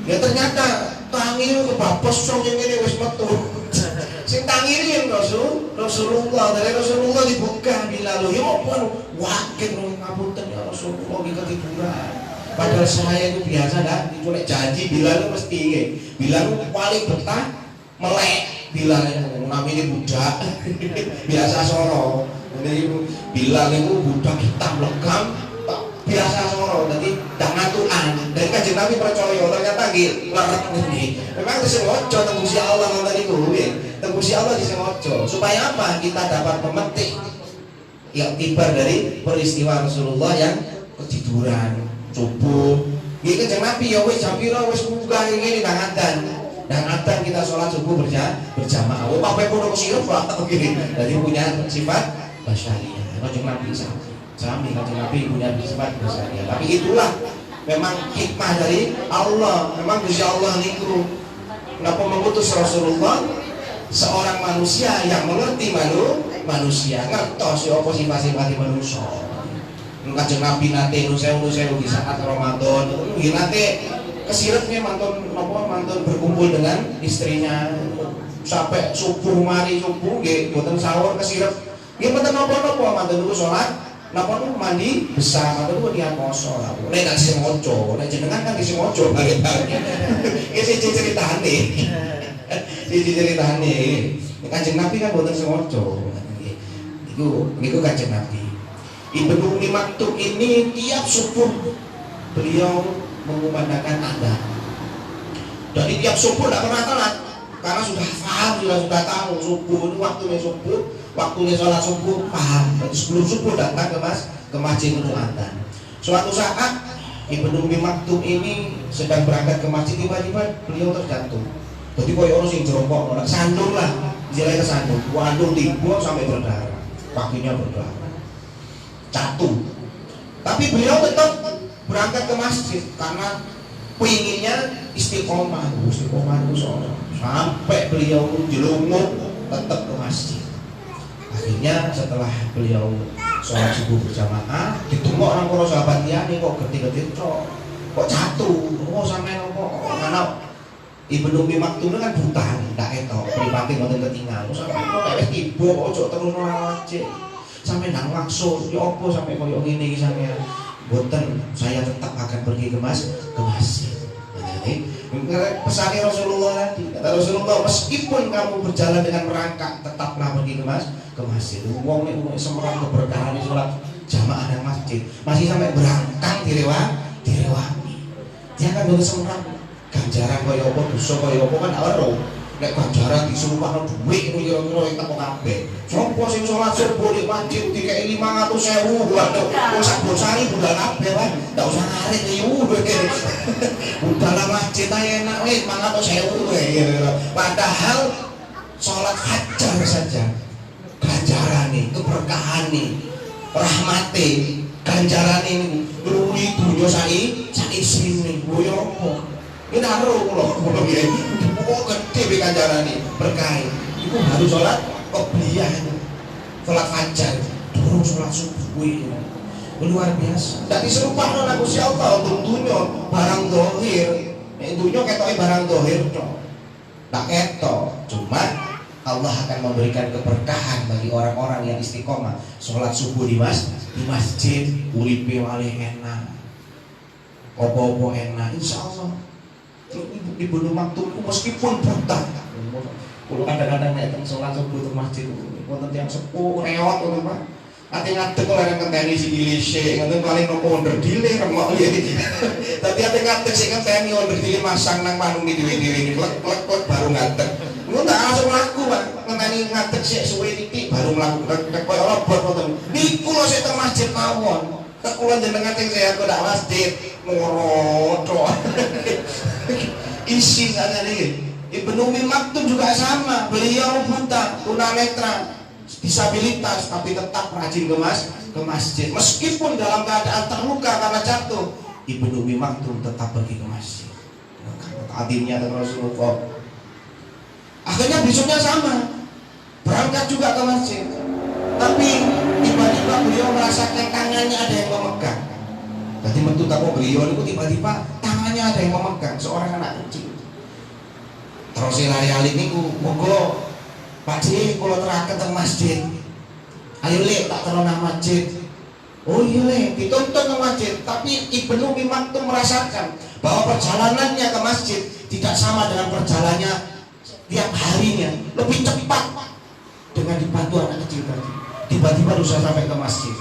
Ya ternyata tangi kebabos song yang ini wis metu. Sing tangirin Rasulullah, dari Rasulullah dibuka Bilal. Ya apa wakil ngapunten ya Rasulullah iki ketiduran. Padahal saya itu biasa dah dicolek janji Bilal itu mesti nggih. Bilal itu paling betah melek. Bilal namanya budak biasa soro. Jadi Bilal itu budak hitam legam biasa soro. Jadi jangan tuan. Dan Kanjeng Nabi percaya ternyata gitu leret ini. Memang disengojo tembusi Allah ngoten niku nggih. Tembusi Allah disengojo supaya apa? Kita dapat memetik yang tibar dari peristiwa Rasulullah yang ketiduran subuh. Nggih Kanjeng Nabi ya wis jam pira wis buka ngene nang adzan. Dan adzan kita sholat subuh berjamaah. Oh, papai pun kesirep Pak begini. Jadi punya sifat basyariah. Kanjeng Nabi sami Kanjeng Nabi punya sifat basyariah. Tapi itulah memang hikmah dari Allah. Memang Gusti Allah niku kenapa mengutus Rasulullah seorang manusia yang mengerti manusia, ngertos ya apa sifat-sifat manusia. Kanjeng Nabi nate nusewu di saat Ramadan nggih nate kesirepnya mantun berkumpul dengan istrinya sampai subuh mari subuh nggih mboten sahur kesirep nggih mboten napa-napa mantun niku salat napa niku mandi besar mantun niku niat poso lha nek gak disengaja nek jenengan kan disengaja bagi-bagi iki ceritane Kanjeng Nabi kan mboten sengaja niku Kanjeng Nabi Ibnu Ummi Maktum ini tiap subuh beliau mengumandangkan adzan. Jadi tiap subuh tidak pernah telat karena sudah paham, sudah tahu subuh ini waktunya sholat subuh paham. Jadi sebelum subuh datang ke masjid untuk adzan. Suatu saat Ibnu Ummi Maktum ini sedang berangkat ke masjid tiba-tiba beliau terjatuh. Jadi koyo orang sing jerongkok, orang sandung lah, istilahnya kesandung. Waduh tiba sampai berdarah, kakinya berdarah, jatuh. Tapi beliau tetap berangkat ke masjid karena pinginnya istiqomah itu sampai beliau jelunguk tetap ke masjid. Akhirnya setelah beliau sholat subuh berjamaah ditunggu orang para sahabat liyane kok gede-gede kok jatuh sampai nopo karena Ibnu Ummi Maktum kan buta ndak etok pripate mboten ketinggal sampai kok wis tiba ojo terus aja sampai nang langsung ya apa sampai koyo ngene iki sampean. Boten, saya tetap akan pergi ke masjid. Jadi, pesannya Rasulullah tadi. Kata Rasulullah, meskipun kamu berjalan dengan merangkak, tetaplah pergi ke masjid. Wong nek semerang keberkahan sholat jamaah dan masjid, masih sampai berangkat direwangi. Dia kan boleh semerang ganjaran kaya apa, dosa kaya apa kan ora. Nek ganjaran disumpahno dhuwit iku kira-kira entek kok kabeh. Sopo sing salat subuh di masjid dikeki 500.000 waduh wong sak bosane budal kabeh wae. Ndak usah ngarit yu. Budal masjid ae enak wis 500.000 wae. Padahal salat fajar saja ganjarane, keberkahane, rahmate, ganjarane niku ngluwi dunya sak isine. Yo apa? Kita harus kalau gini, gede ganjaran nih berkah. Itu harus sholat qobliyah, sholat fajar, terus sholat subuh luar biasa. Tidak diserupakan aku siapa untuk dunia barang dohir. Nek dunya ketoke barang dohir tok. Tak ketok, cuma Allah akan memberikan keberkahan bagi orang-orang yang istiqomah sholat subuh di masjid, uripe wali enak, opo-opo enak, insya Allah. Di Gunung Maktum meskipun buta, kalau kadang-kadang naik sholat subuh di masjid, wonten yang sepuh reot ngono Pak. Ate ngadeg kok larang ngenteni sikile sik, ngoten paling nopo onder dile remok ya. Tapi ate ngadeg sik ngenteni onder dile masang nang manung dhewe-dhewe klek-klek baru ngadeg. Ngono tak langsung mlaku Pak, ngenteni ngadeg sik suwe titik baru mlaku koyo robot ngoten. Niku lho sik teng masjid mawon. Kek kula jenengan sing sehat kok ndak masjid ngoroto. Isi saja nih. Ibnu Umi Maktum juga sama, beliau buta, tunanetra, disabilitas, tapi tetap rajin ke masjid. Meskipun dalam keadaan terluka karena jatuh, Ibnu Umi Maktum tetap pergi ke masjid. Adilnya dengan Rasulullah. Akhirnya besoknya sama, berangkat juga ke masjid. Tapi tiba-tiba beliau merasakan tangannya ada yang memegang. Jadi mentu tahu beliau itu tiba-tiba tangannya ada yang memegang seorang anak kecil. Terus lari-lari niku, moga Pak Ji, kalau terakhir ke masjid, ayo le, tak terlalu nang masjid. Oh iya le, dituntut ke masjid. Tapi Ibnu Umi Maktum merasakan bahwa perjalanannya ke masjid tidak sama dengan perjalanannya tiap harinya, lebih cepat dengan dibantu anak kecil tadi. Tiba-tiba bisa sampai ke masjid,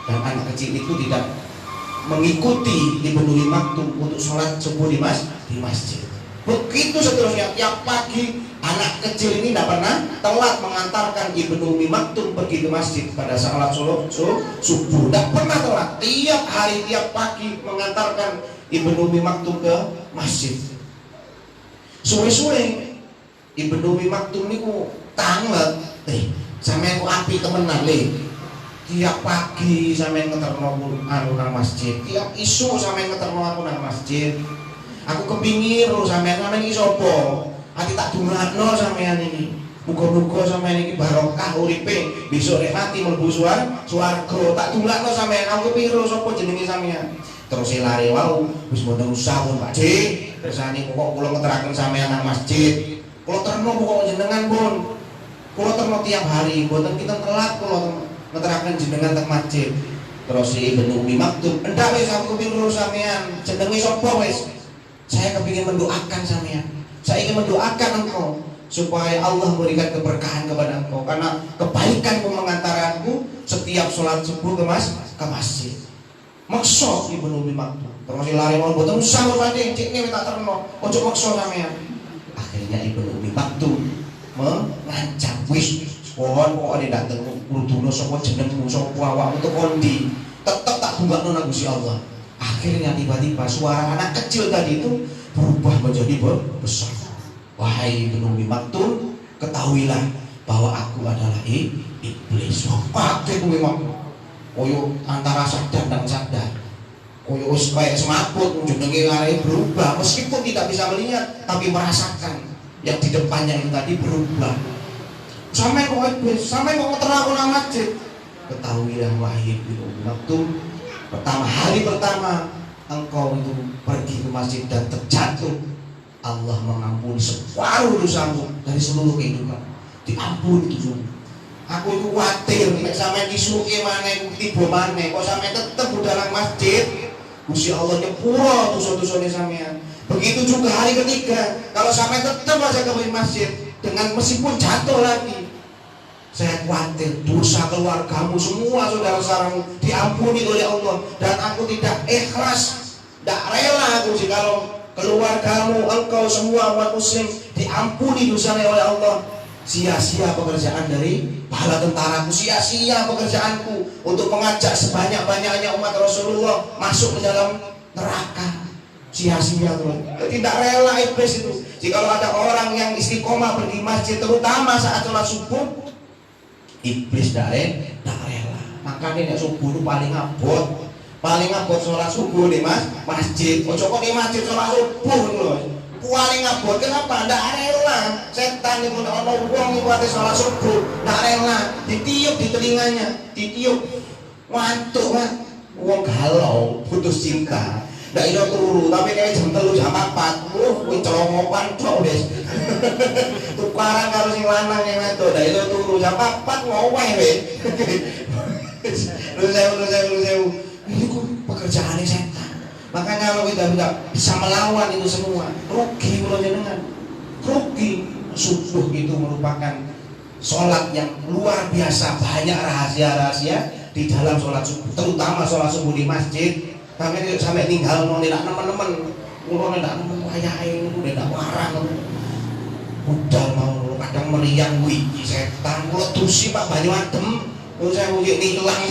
dan anak kecil itu tidak mengikuti Ibnu Umi Maktum untuk sholat subuh di masjid. Begitu seterusnya, tiap pagi anak kecil ini tidak pernah telat mengantarkan Ibnu Umi Maktum pergi ke masjid pada saat sholat subuh. Tidak pernah telat, tiap hari, tiap pagi mengantarkan Ibnu Umi Maktum ke masjid. Suwe-suwe Ibnu Umi Maktum ini tanglet, sampeyan ku api temenan le. Tiap pagi sampeyan ngeterno aku nang masjid, tiap isu sampeyan ngeterno aku nang masjid. Aku kepingin lho sampeyan iki sapa? Ati tak dungakno sampeyan iki. Muga-muga sampeyan iki barokah uripe, besok nek mati mlebu swarga. Tak dungakno sampeyan, aku kepingin lho sapa jenenge sampeyan. Terus lari wau, wis mboten usah pun Pak Dik. Kersane kok kula ngeteraken sampeyan nang masjid. Kula terno pokok jenengan pun. Kula terno tiap hari, mboten kita telat kula ngeteraken jenengan teng masjid. Terus Ibnu Umi Maktum, "Endak wis aku kepingin lho sampeyan, jenenge sapa wis?" Saya kepingin mendoakan sampean. Saya ingin mendoakan engkau supaya Allah memberikan keberkahan kepada engkau karena kebaikanmu mengantarkanku setiap sholat subuh ke masjid. Makso Ibnu Umi Maktum. Terus lari mau boten usah Pak cek ne tak terno. Ojo makso sampean. Akhirnya Ibnu Umi Maktum mengancam wis pohon pokoke dateng kuduno sapa jenengmu sapa awakmu teko ndi. Tetep tak bunggakno nang Gusti Allah. Akhirnya tiba-tiba suara anak kecil tadi itu berubah menjadi besar. Wahai Ibnu Umi Maktum, ketahuilah bahwa aku adalah iblis. Wah, aku memang koyo antara sadar dan sadar. Koyo kayak semaput jenenge arek berubah meskipun tidak bisa melihat tapi merasakan yang di depannya itu tadi berubah. Sampai kok iblis, sampai kok terang nang masjid. Ketahuilah wahai Ibnu Umi Maktum, hari pertama engkau itu pergi ke masjid dan terjatuh, Allah mengampuni separuh dosamu dari seluruh kehidupan. Diampuni itu. Aku itu khawatir nek sampeyan disuke maneh tiba maneh kok sampeyan tetep dalam masjid. Gusti Allah nyepuro dosa-dosane sampeyan. Begitu juga hari ketiga, kalau sampeyan tetep aja ke masjid dengan meskipun jatuh lagi, saya khawatir dosa keluargamu semua saudara-saudaramu diampuni oleh Allah, dan aku tidak ikhlas, tidak rela aku jikalau keluargamu engkau semua umat muslim diampuni dosanya oleh Allah. Sia-sia pekerjaan dari pahala tentaraku, sia-sia pekerjaanku untuk mengajak sebanyak-banyaknya umat Rasulullah masuk ke dalam neraka. Sia-sia tuh. Tidak rela iblis itu. Jikalau ada orang yang istiqomah pergi masjid terutama saat sholat subuh, iblis tidak rela. Makanya nek subuh itu paling abot sholat subuh di masjid. Ojo kok di masjid sholat subuh loh. Paling abot kenapa? Tidak rela. Setan itu ono wong iku sholat subuh, tidak rela. Ditiup di telinganya, ditiup. Ngantuk kan. Wong galau, putus cinta. ndak iso turu, tapi kayak jam 3 jam 4. Kuwi celomokan tok wis. Tukaran karo sing lanang yang wedok, ndak iso turu jam 4 ngoweh wis. Lu sewu. Ini kok pekerjaannya setan. Makanya kalau kita tidak bisa melawan itu semua, rugi kalau jenengan. Rugi. Subuh itu merupakan sholat yang luar biasa, banyak rahasia-rahasia di dalam sholat subuh, terutama sholat subuh di masjid. Kami sampai tinggal mau tidak teman-teman, mau tidak teman wayahe, tidak warang, udah mau kadang meriang wiji setan, kalau tusi Pak Banyu adem, terus saya mungkin hilang,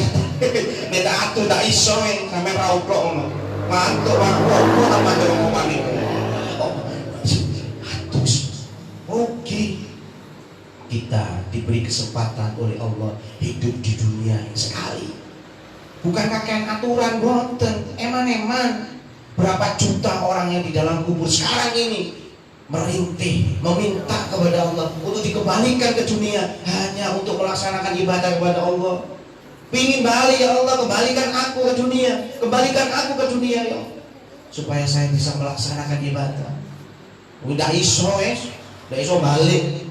tidak atuh tidak iso sampai rauplok, mantuk aku tambah ngomongan itu, rugi. Kita diberi kesempatan oleh Allah hidup di dunia yang sekali. Bukan kakek aturan boten, eman-eman. Berapa juta orang yang di dalam kubur sekarang ini merintih, meminta kepada Allah untuk dikembalikan ke dunia hanya untuk melaksanakan ibadah kepada Allah. Pingin balik, ya Allah, kembalikan aku ke dunia, kembalikan aku ke dunia ya Allah, supaya saya bisa melaksanakan ibadah. Udah iso balik.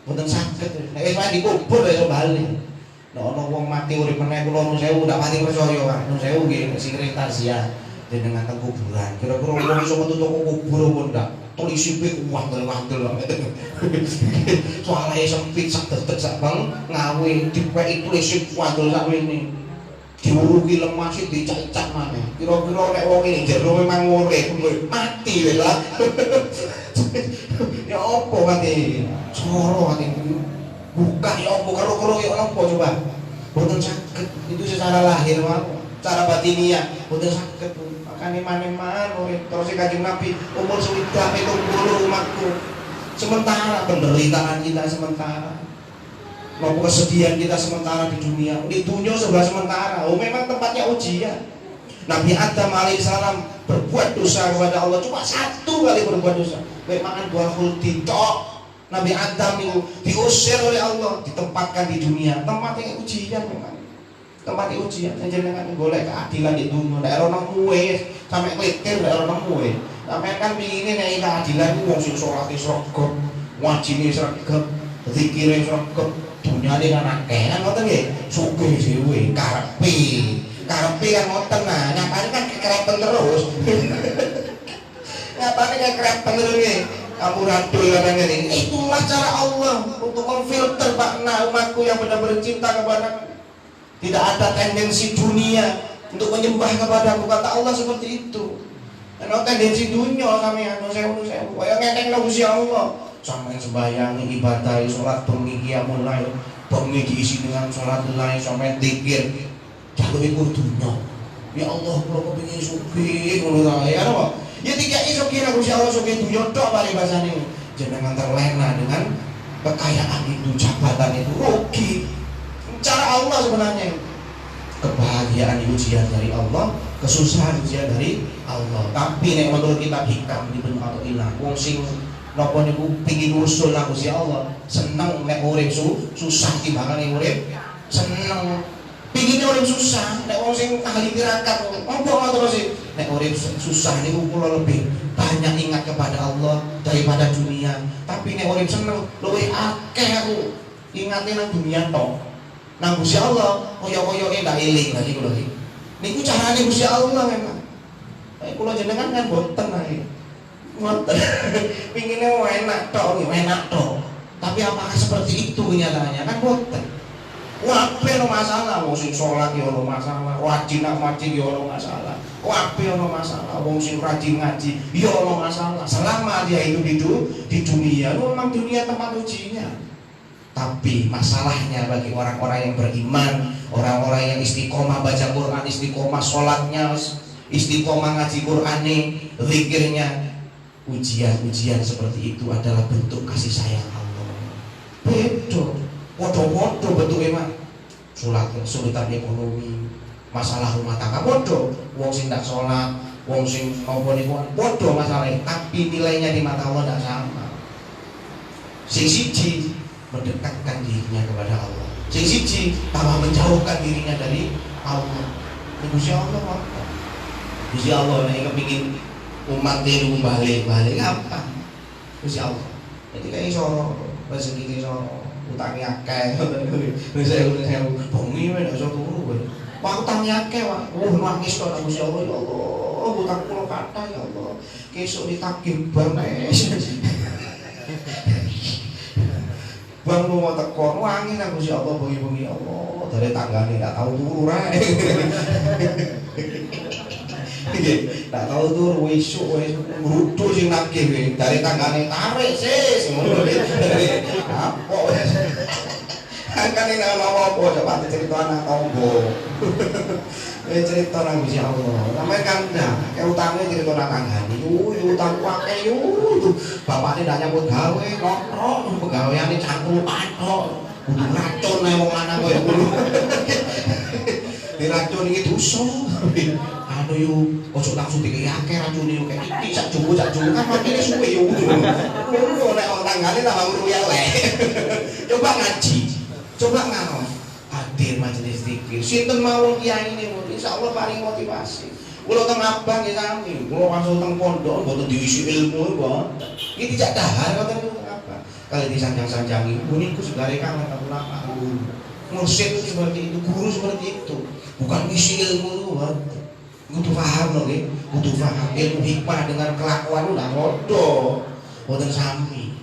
Mboten saged. Nek wis dikubur iso bali. Nek ana wong mati urip meneh kula nun sewu ndak pati percaya, Pak. Nun sewu nggih sing taziah jenengan teng kuburan. Kira-kira wong iso metu toko kubur apa ndak? Tulisipe wandel-wandel banget. Soale sempit sak detek sak bang ngawe dipeki tulisip wandel sak wene. Diurugi lemah sih dicak-cak maneh. Kira-kira nek wong iki jero memang urip mati wis lah. Ya apa mati? Soro hati buka ya apa karo-karo ya apa coba boten saged itu secara lahir wae cara batiniah boten saged makane maneman terus Kanjeng Nabi umur swidak 70 umatku sementara penderitaan kita sementara mau kesedihan kita sementara di dunia sebelah sementara memang tempatnya ujian. Nabi Adam alaihissalam berbuat dosa kepada Allah cuma 1 kali berbuat dosa makan buah khuldi tok. Nabi Adam itu diusir oleh Allah, ditempatkan di dunia, tempatnya ujian memang. Tempatnya ujian, jangan golek keadilan di dunia. Daerah orang muwe, sampai klikir daerah orang muwe. Sampai kan begini nih keadilan itu wong sing sholat sregep, wajibnya sregep, zikire sregep, dunia ini kan akeh kan ngoten nggih. Sugih dhewe, karepe kan ngoten nah, nyatane kan kekerepen terus. Nyatane kekerepen terus nggih. Kamu radul katanya ini. Itulah cara Allah untuk memfilter makna umatku yang benar-benar cinta kepada. Tidak ada tendensi dunia untuk menyembah kepada kata Allah seperti itu. Karena tendensi dunia kami anu sewu kaya ngekek Gusti Allah. Sampai sembahyang ibadah salat bengi qiyamul lail, bengi diisi dengan salat lain sampai zikir. Jaluk iku dunia. Ya Allah, kula kepengin sugih ngono ta ya apa? Ya tiga iso kira Gusti Allah sugih dunya tok paling bahasane. Jenengan terlena dengan kekayaan itu, jabatan itu, rugi. Cara Allah sebenarnya. Kebahagiaan ujian dari Allah, kesusahan ujian dari Allah. Tapi nek menurut kitab hikam di Ibnu Athaillah, wong sing napa niku pengin usul nang Gusti Allah, seneng nek urip susah timbangane urip seneng. Pingin urip susah, nek wong sing ahli tirakat apa terus sih? Nek urip susah niku kula lebih banyak ingat kepada Allah daripada dunia. Tapi nek urip seneng luwih akeh aku ingate nang dunia tok. Nang Gusti Allah koyo-koyoke ndak eling lagi kula iki. Niku carane Gusti Allah memang. Nek kula jenengan kan boten ae. Ngoten. Pingine enak tok, Tapi apakah seperti itu kenyataannya? Kan boten. Wape ono masalah, wong sing sholat ya ono masalah, wajib ya ono masalah, wape ono masalah, wong sing rajin ngaji ya ono masalah. Selama dia hidup di dunia, memang dunia tempat ujinya. Tapi masalahnya bagi orang-orang yang beriman, orang-orang yang istiqomah baca Quran, istiqomah sholatnya, istiqomah ngaji Qur'ane, zikirnya, ujian-ujian seperti itu adalah bentuk kasih sayang Allah. Betul. Podo-podo bentuknya mah kesulitan ekonomi, masalah rumah tangga podo, wong sing ndak sholat, wong sing nopo niku podo masalahnya, tapi nilainya di mata Allah ndak sama. Sing siji mendekatkan dirinya kepada Allah, sing siji tambah menjauhkan dirinya dari Allah. Gusti Allah apa? Gusti Allah nek kepengin umat niku balik apa? Gusti Allah. Jadi kayak iso rezeki iso utangnya akeh ngoten niku. Wis saya bengi wae iso turu kowe. Pak utangnya akeh, Pak. Nangis kok Gusti Allah, ya Allah, utang kula kathah ya Allah. Kesuk ditagih bang bang lu mau teko wangi nang Gusti Allah bengi-bengi Allah dari tanggane gak tau turu rae. Tak tahu turu esuk ngrudu sing nagih dari tanggane tarik sis ngono apa wis kan nek ana apa coba cerita anak tanggo. Cerita nang Gusti Allah. Sampe kan kayak utangnya cerita nang tanggane. Utang akeh bapakne ndak nyambut gawe nongkrong pegaweane cangkrukan kok. Kudu racun ae wong lanang koyo ngono. Diracun iki dosa. Anu yo ojo langsung dikei akeh racune yo kayak iki sak jumbo kan makine suwe yo. Ngono nek wong tanggane tambah ngruya lek. Coba ngaji. Coba ngaros. Hadir majelis zikir. Sinten mawon kiai niku insyaallah paling motivasi. Kula teng abang nggih sami. Kula langsung teng pondok mboten diisi ilmu kok. Iki tidak dahar ngoten niku apa. Kali disanjang-sanjangi niku segare kangen ulama guru. Mursyid itu seperti itu, guru seperti itu. Bukan ngisi ilmu kok. Kudu paham lho nggih. Kudu paham ilmu hikmah dengan kelakuan udah bodoh. Mboten sami.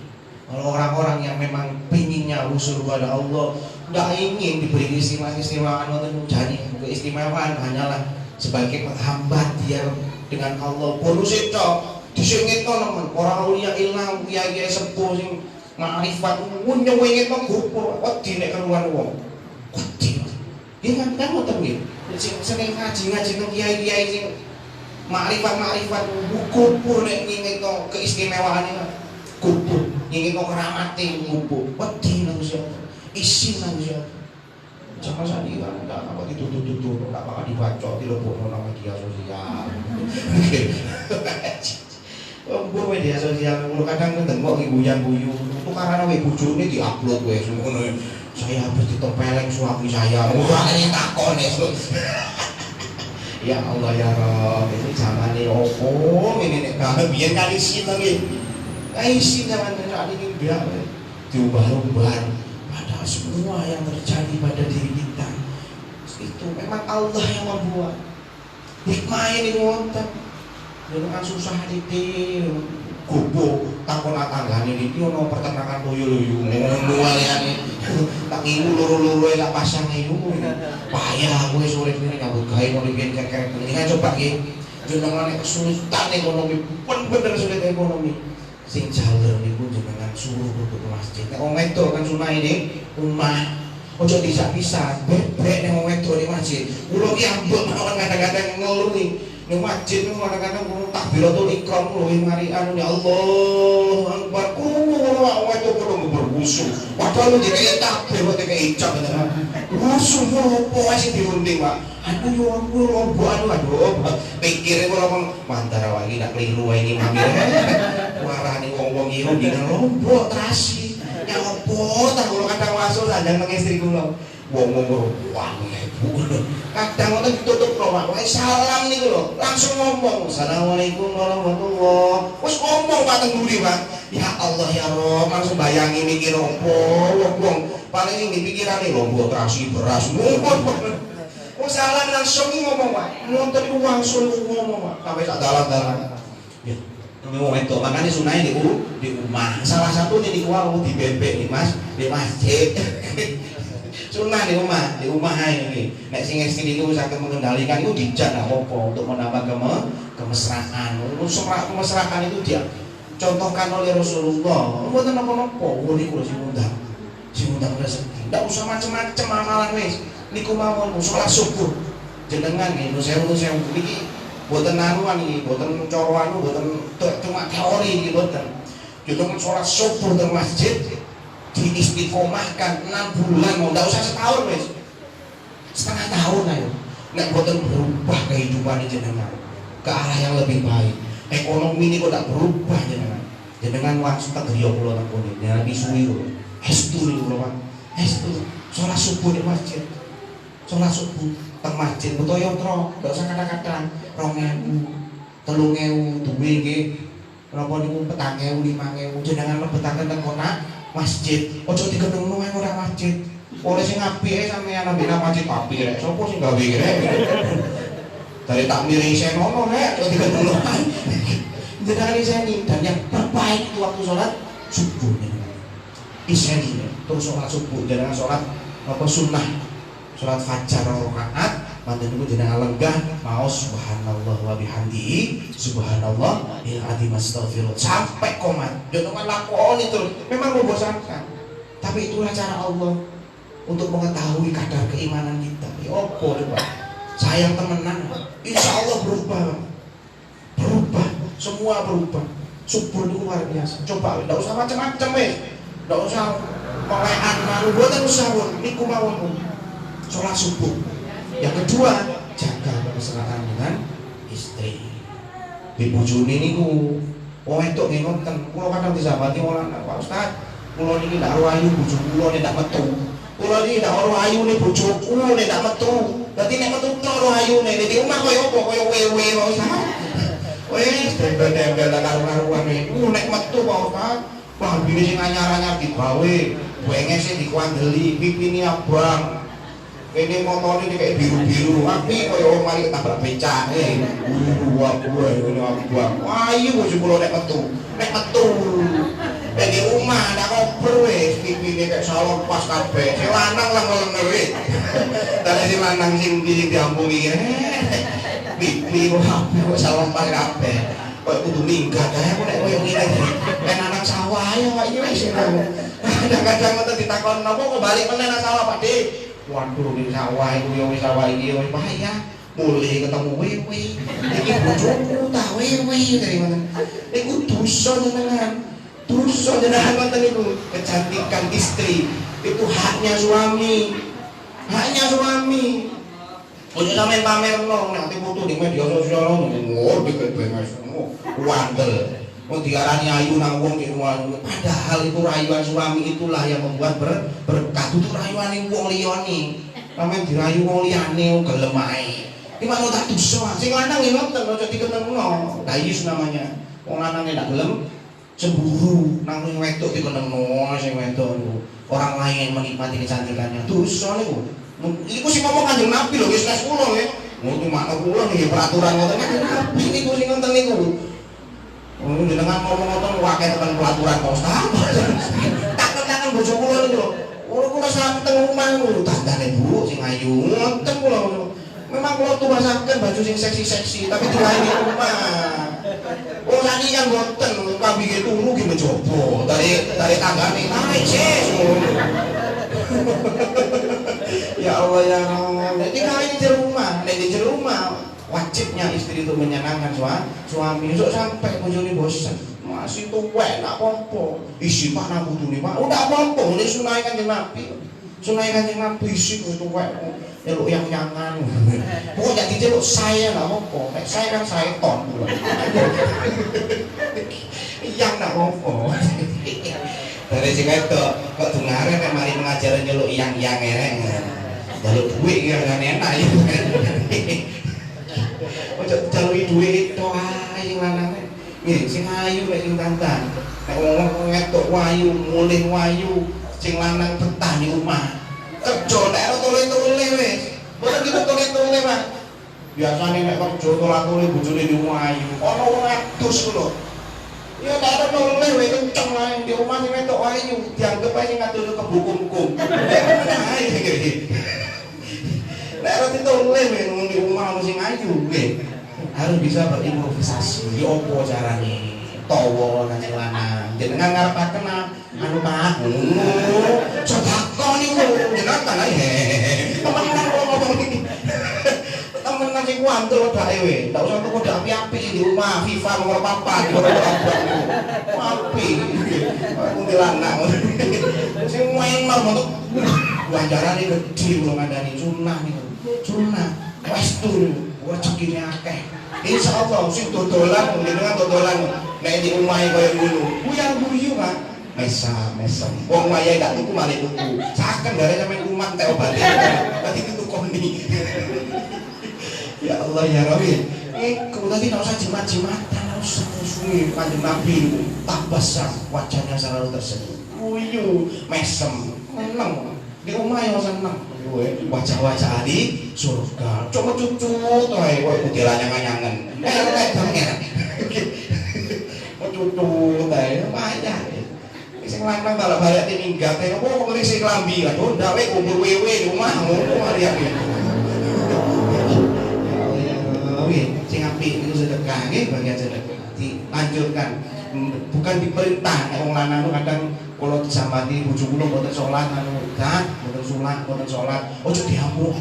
Kalau orang-orang yang memang pinginnya usul kepada Allah, tidak ingin diberi keistimewaan, jadi keistimewaan hanyalah sebagai penghambat dia dengan Allah. Bonus itu disingit teman orang ulia ilang kiai sepuh sing makrifat nyewengit to gupur wedi nek keruan wong. Wedi. Iki kan ngoten nggih. Sing seneng ngaji nang kiai-kiai sing makrifat gupur nek ngingit to keistimewaane gupur. Ingin kok keramati ngumpul, wedi nang siapa, isin nang siapa. Jangan sani kan, nggak apa ditutup, nggak bakal dibaca, dilebok nang media sosial. Gue media sosial, lu kadang ngetengok guyu, itu karena gue bujurnya diupload gue semua. Saya habis ditempeleng suami saya, wah ini takon ya. Ya Allah ya Rob, ini zaman ini opo, ini nek kalau biar kali sih lagi. Isi zaman saat ini biar diubah-ubah. Padahal semua yang terjadi pada diri kita itu memang Allah yang membuat. Hikmah ini wonten. Dengan susah ditil. Gubuk takon tanggane iki ono peternakan toyo-toyo ngono wae. Tak ngilu loro-loro lak pasang iku. Payah kowe sore kene nyambut gawe ngono iki kek-kek. Ini coba iki jenengane kesulitan ekonomi, bener sulit ekonomi. Sing jalur niku jenengan suruh ke masjid. Nek wong wedok kan sunah ini umah. Ojo bisa-bisa bebek nek wong wedok di masjid. Kula ki ambek mawon kadang-kadang ngeluh ning masjid niku kadang-kadang kulo takbiratul ihram luwih mari anu ya Allahu Akbar. Kulo wong wedok kudu berwusu. Padahal dikek takbir kok dikek ijab tenan. Wusu opo wae sing dirunding, Pak. Aku yo aduh pikire kula mantara wae nak kliru wae iki mami. Warane wong-wong iki ndine lombok trasi. Ya opo tak kula kadang masuk sanjang nang istri kula. Wong-wong wah kadang ngoten ditutup Pak. Wae salam niku lho, langsung ngomong. Assalamualaikum warahmatullahi. Wis ngomong Pak teng mburi, Pak. Ya Allah ya Rob, langsung bayangi mikir opo wong paling sing dipikirane lombok trasi beras ngumpul. Oh salah langsung ngomong Pak, nonton itu langsung ngomong Pak, sampai sak dalan-dalan. Ya, ngomong itu makanya sunai di rumah. Salah satunya di warung di bebek di masjid. Sunah di rumah ini. Nek sing istri itu bisa mengendalikan itu dijak nggak apa untuk menambah kemesraan. Kemesraan itu dia contohkan oleh Rasulullah. Bukan apa-apa, boleh kurang si undang rezeki. Tidak usah macam-macam amalan wes. Niku mawon salat subuh jenengan nggih sewu niki boten anuan iki boten cara anu boten cuma teori iki boten jenengan salat subuh teng masjid diistiqomahkan 6 bulan mau ndak usah setahun wis setengah tahun ayo nek boten berubah kehidupan jenengan ke arah yang lebih baik ekonomi ini kok tak berubah jenengan langsung tak griya kula nang kene jenengan bisuwi kula estu niku lho Pak estu salat subuh di masjid. Sholat subuh teng masjid beto yotro, nggak usah kata-kata 2.000, 3.000 duwe nggih. Napa niku 4.000, 5.000 jenengan lebetaken teng kotak masjid. Aja digenungno ae ora masjid. Oleh sing apike sampeyan ambek nang masjid apik rek. Sopo sing gawe iki rek? Dari takmir isih ono rek, aja digenungno ae. Jenengan iseni dan yang terbaik itu waktu sholat subuh iseni terus sholat subuh jenengan sholat apa sunnah sholat fajar rakaat manten niku jenengan lenggah mau subhanallah wa bihamdihi subhanallah il azim astaghfirullah sampai komat jenengan lakoni terus memang membosankan tapi itulah cara Allah untuk mengetahui kadar keimanan kita. Ya opo coba sayang temenan insya Allah berubah semua berubah. Subuh itu luar biasa. Coba, tidak usah macam-macam tidak usah melekan malu, buatan usah niku mawon sholat subuh. Yang kedua, jaga kebersamaan dengan istri. Di bojone niku, wong wedok nggih ngoten. Kula kadang disabati orang Pak Ustaz, kula niki ndak ayu bojo kula nek ndak metu. Kula niki ndak ayu nek bojoku nek ndak metu. Dadi nek metu ora ayune nek di omah koyo apa koyo wewe Pak Ustaz. Wes tembel-tembel karo-karuan niku nek metu Pak Ustaz, wah bini sing anyar-anyar digawe, wenge sing dikuandeli, pipine abang. Kene motone kayak biru-biru, api koyo wong mari ketabrak becak. Ngene abang. Wah iya bojo kula nek metu. Nek di omah ndak kober wis, pipine kayak salon pas kabeh. Si lanang lah ngono wis. Dadi si lanang sing diampungi. Pipi kok salon pas kabeh. Kok kudu minggat ae kok nek koyo ngene. Nek anak sawah ae kok iki wis kadang-kadang ngoten ditakon napa kok balik meneh nang sawah Pak Dik. Waduh ning sawah iku yo wis sawah iki wis bahaya. Mulai ketemu wewe. Iki bojoku ta wewe dari ngoten. Iku dosa jenengan. Dosa jenengan ngoten niku. Kecantikan istri itu haknya suami. Haknya suami. Ojo sampean pamerno nek foto di media sosial ngono dikebengos wandel. Mau diarani ayu nang wong ki padahal itu rayuan suami itulah yang membuat berkah itu rayuane wong liyane. Sampeyan dirayu wong liyane gelem ae. Iki mau tak dosa. Sing lanang nggih ngoten aja dikenengno. Dayus namanya. Wong lanang nek gelem cemburu nang wong wedok dikenengno sing wedok niku. Orang lain menikmati kecantikannya. Dosa niku. Iku sing ngomong Kanjeng Nabi lho, wis les kula nggih. Ngono makna kula nggih peraturan ngoten Nabi niku sing ngoten niku. Oh, jenengan ngomong ngoten wae tekan peraturan Pak Ustaz. Tak bojo kula niku lho. Kula sampe teng omah niku dandane Bu sing ayu. Ngoten kula. Memang kula tuwasaken baju sing seksi-seksi tapi dilahi di omah. Oh, sakniki kan mboten kambinge turu ki mencoba. Dari tanggane tarik sis. Ya Allah ya Allah. Jadi kalau di rumah, wajibnya istri itu menyenangkan suami. Sok sampai bojone bosan. Masih tuwek nak apa-apa. Isi pak nang kudune pak. Udah apa-apa, ini sunai Kanjeng Nabi. Sunai Kanjeng Nabi isi tuwek. Nyeluk yang jangan. Pokoknya diceluk saya enggak apa-apa. Nek saya kan syaiton. Yang enggak apa-apa. Dari sing wedok kok dungare nek mari pengajaran nyeluk yang ereng. Jaluk duit ya kan enak ya. Ojo jaluki duit tok ae sing lanang. Nggih, sing ayu nek sing tantan. Nek wong wedok wayu, mulih wayu, sing lanang betah di omah. Kerja nek tole-tole wis. Mboten kita tole-tole, Pak. Biasane nek kerja tole-tole bojone di omah ayu. Ana wong adus lho. Ya tak ada tole wae kenceng ae di omah sing wedok ayu, dianggep ae sing ngatur kebukum-kum. Nek ora ditole men di omah sing ayu nggih. Harus bisa berimprovisasi. Ya opo carane? Tawa nang lanang. Jenengan ngarepaken anu Pak. Sedekah niku jenengan ae. Temenan kok ngomong iki. Temenan sing kuandel wedake we. Ndak usah tuku api-api di omah FIFA nomor 4 di api. Kuwi lanang. Sing main marmoto ganjarane gede kula ngandani sunah niku. Sunah westu rezekine akeh. Insyaallah sing dodolan jenengan dodolan nek di omahe koyo ngono. Guyu kan. Mesa. Wong wayahe gak tuku malah tuku. Saken gare sampean kuman tek obate. Dadi ditukoni. Ya Allah ya Rabbi. Iku tadi nggak usah jimat-jimatan, nggak usah musuhi Kanjeng Nabi. Tabasam, wajahnya selalu tersenyum. Uyu, mesem, menang. Di rumah yang senang. Wajah-wajah di surga. Cuma cucu, tuh, wah kutilannya nganyangan. Banget. Cucu, tuh, banyak. Sing lanang balik-balik minggat, kok ngelisi kelambi, aduh, ndak wae kumpul wewe di rumah, ngono Maria gitu. Sing apik itu sedekah nggih, bagian sedekah. Dilanjutkan. Bukan diperintah nek wong lanang kadang kula disambati bojo kula mboten salat anu dak, mboten salat. Ojo diamuk.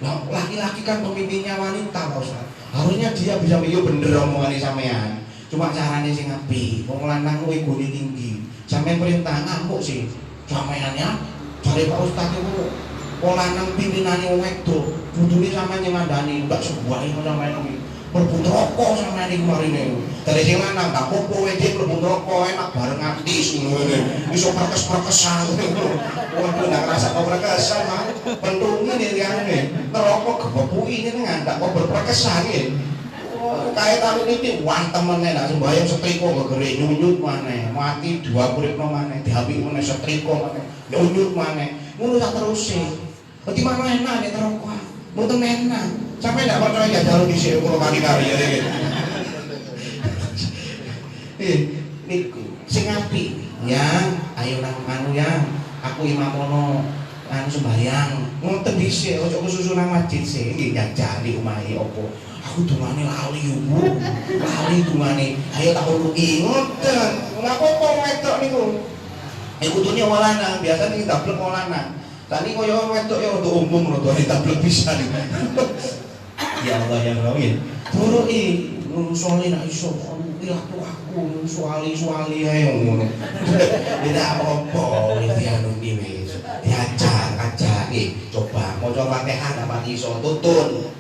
Lah laki-laki kan pemimpinnya wanita, Pak Ustaz. Harusnya dia bisa mikir bener omongane sampean. Cuma carane sing apik. Wong lanang kuwi egone tinggi. Sampeyan perintah ngamuk sih. Sampeyannya cari Pak Ustaz itu wong lanang pimpinane wong wedok. Kudune sampeyan nyandani mbak sebuah iki sampeyan iki. Mlebu rokok sampeyan iki marine. Dari sing lanang tak popo wedhe mlebu rokok enak bareng artis ngene. Iso perkes-perkesan. Waduh ndak ngrasa kok perkesan, Mas. Pentunge liyane. Ngerokok gebepuki jenengan tak kok berperkesan iki. Kayak tamu ini wantemene nak sembahyang setrika gegere nyunyut maneh, mati dua uripno maneh, diapik meneh setrika maneh, nyunyut maneh. Ngono sak teruse. Dadi mana enak nek rokok. Mboten enak. Sampai ndak percaya ya dalu dhisik kula kali-kali ya iki. Niku sing apik yang ayo nang anu yang aku imamono anu sembahyang. Ngoten dhisik ojo kesusu nang masjid sih. Nggih jajali omahe opo. Aku dungane lali yo, Bu. Lali dungane. Ayo tak uruki. Ngoten. Ngapa kok wedok niku? Kudune wong lanang, biasa iki dablek wong lanang. Tadi koyo wedok ya untuk umum lho, dablek pisan. Ya Allah ya Rabbi. Turuki nusole nek iso ilah aku suali ae ngono. Tidak apa-apa iki anu iki wis. Diajar nggih. Coba maca Fatihah dapat iso tutun.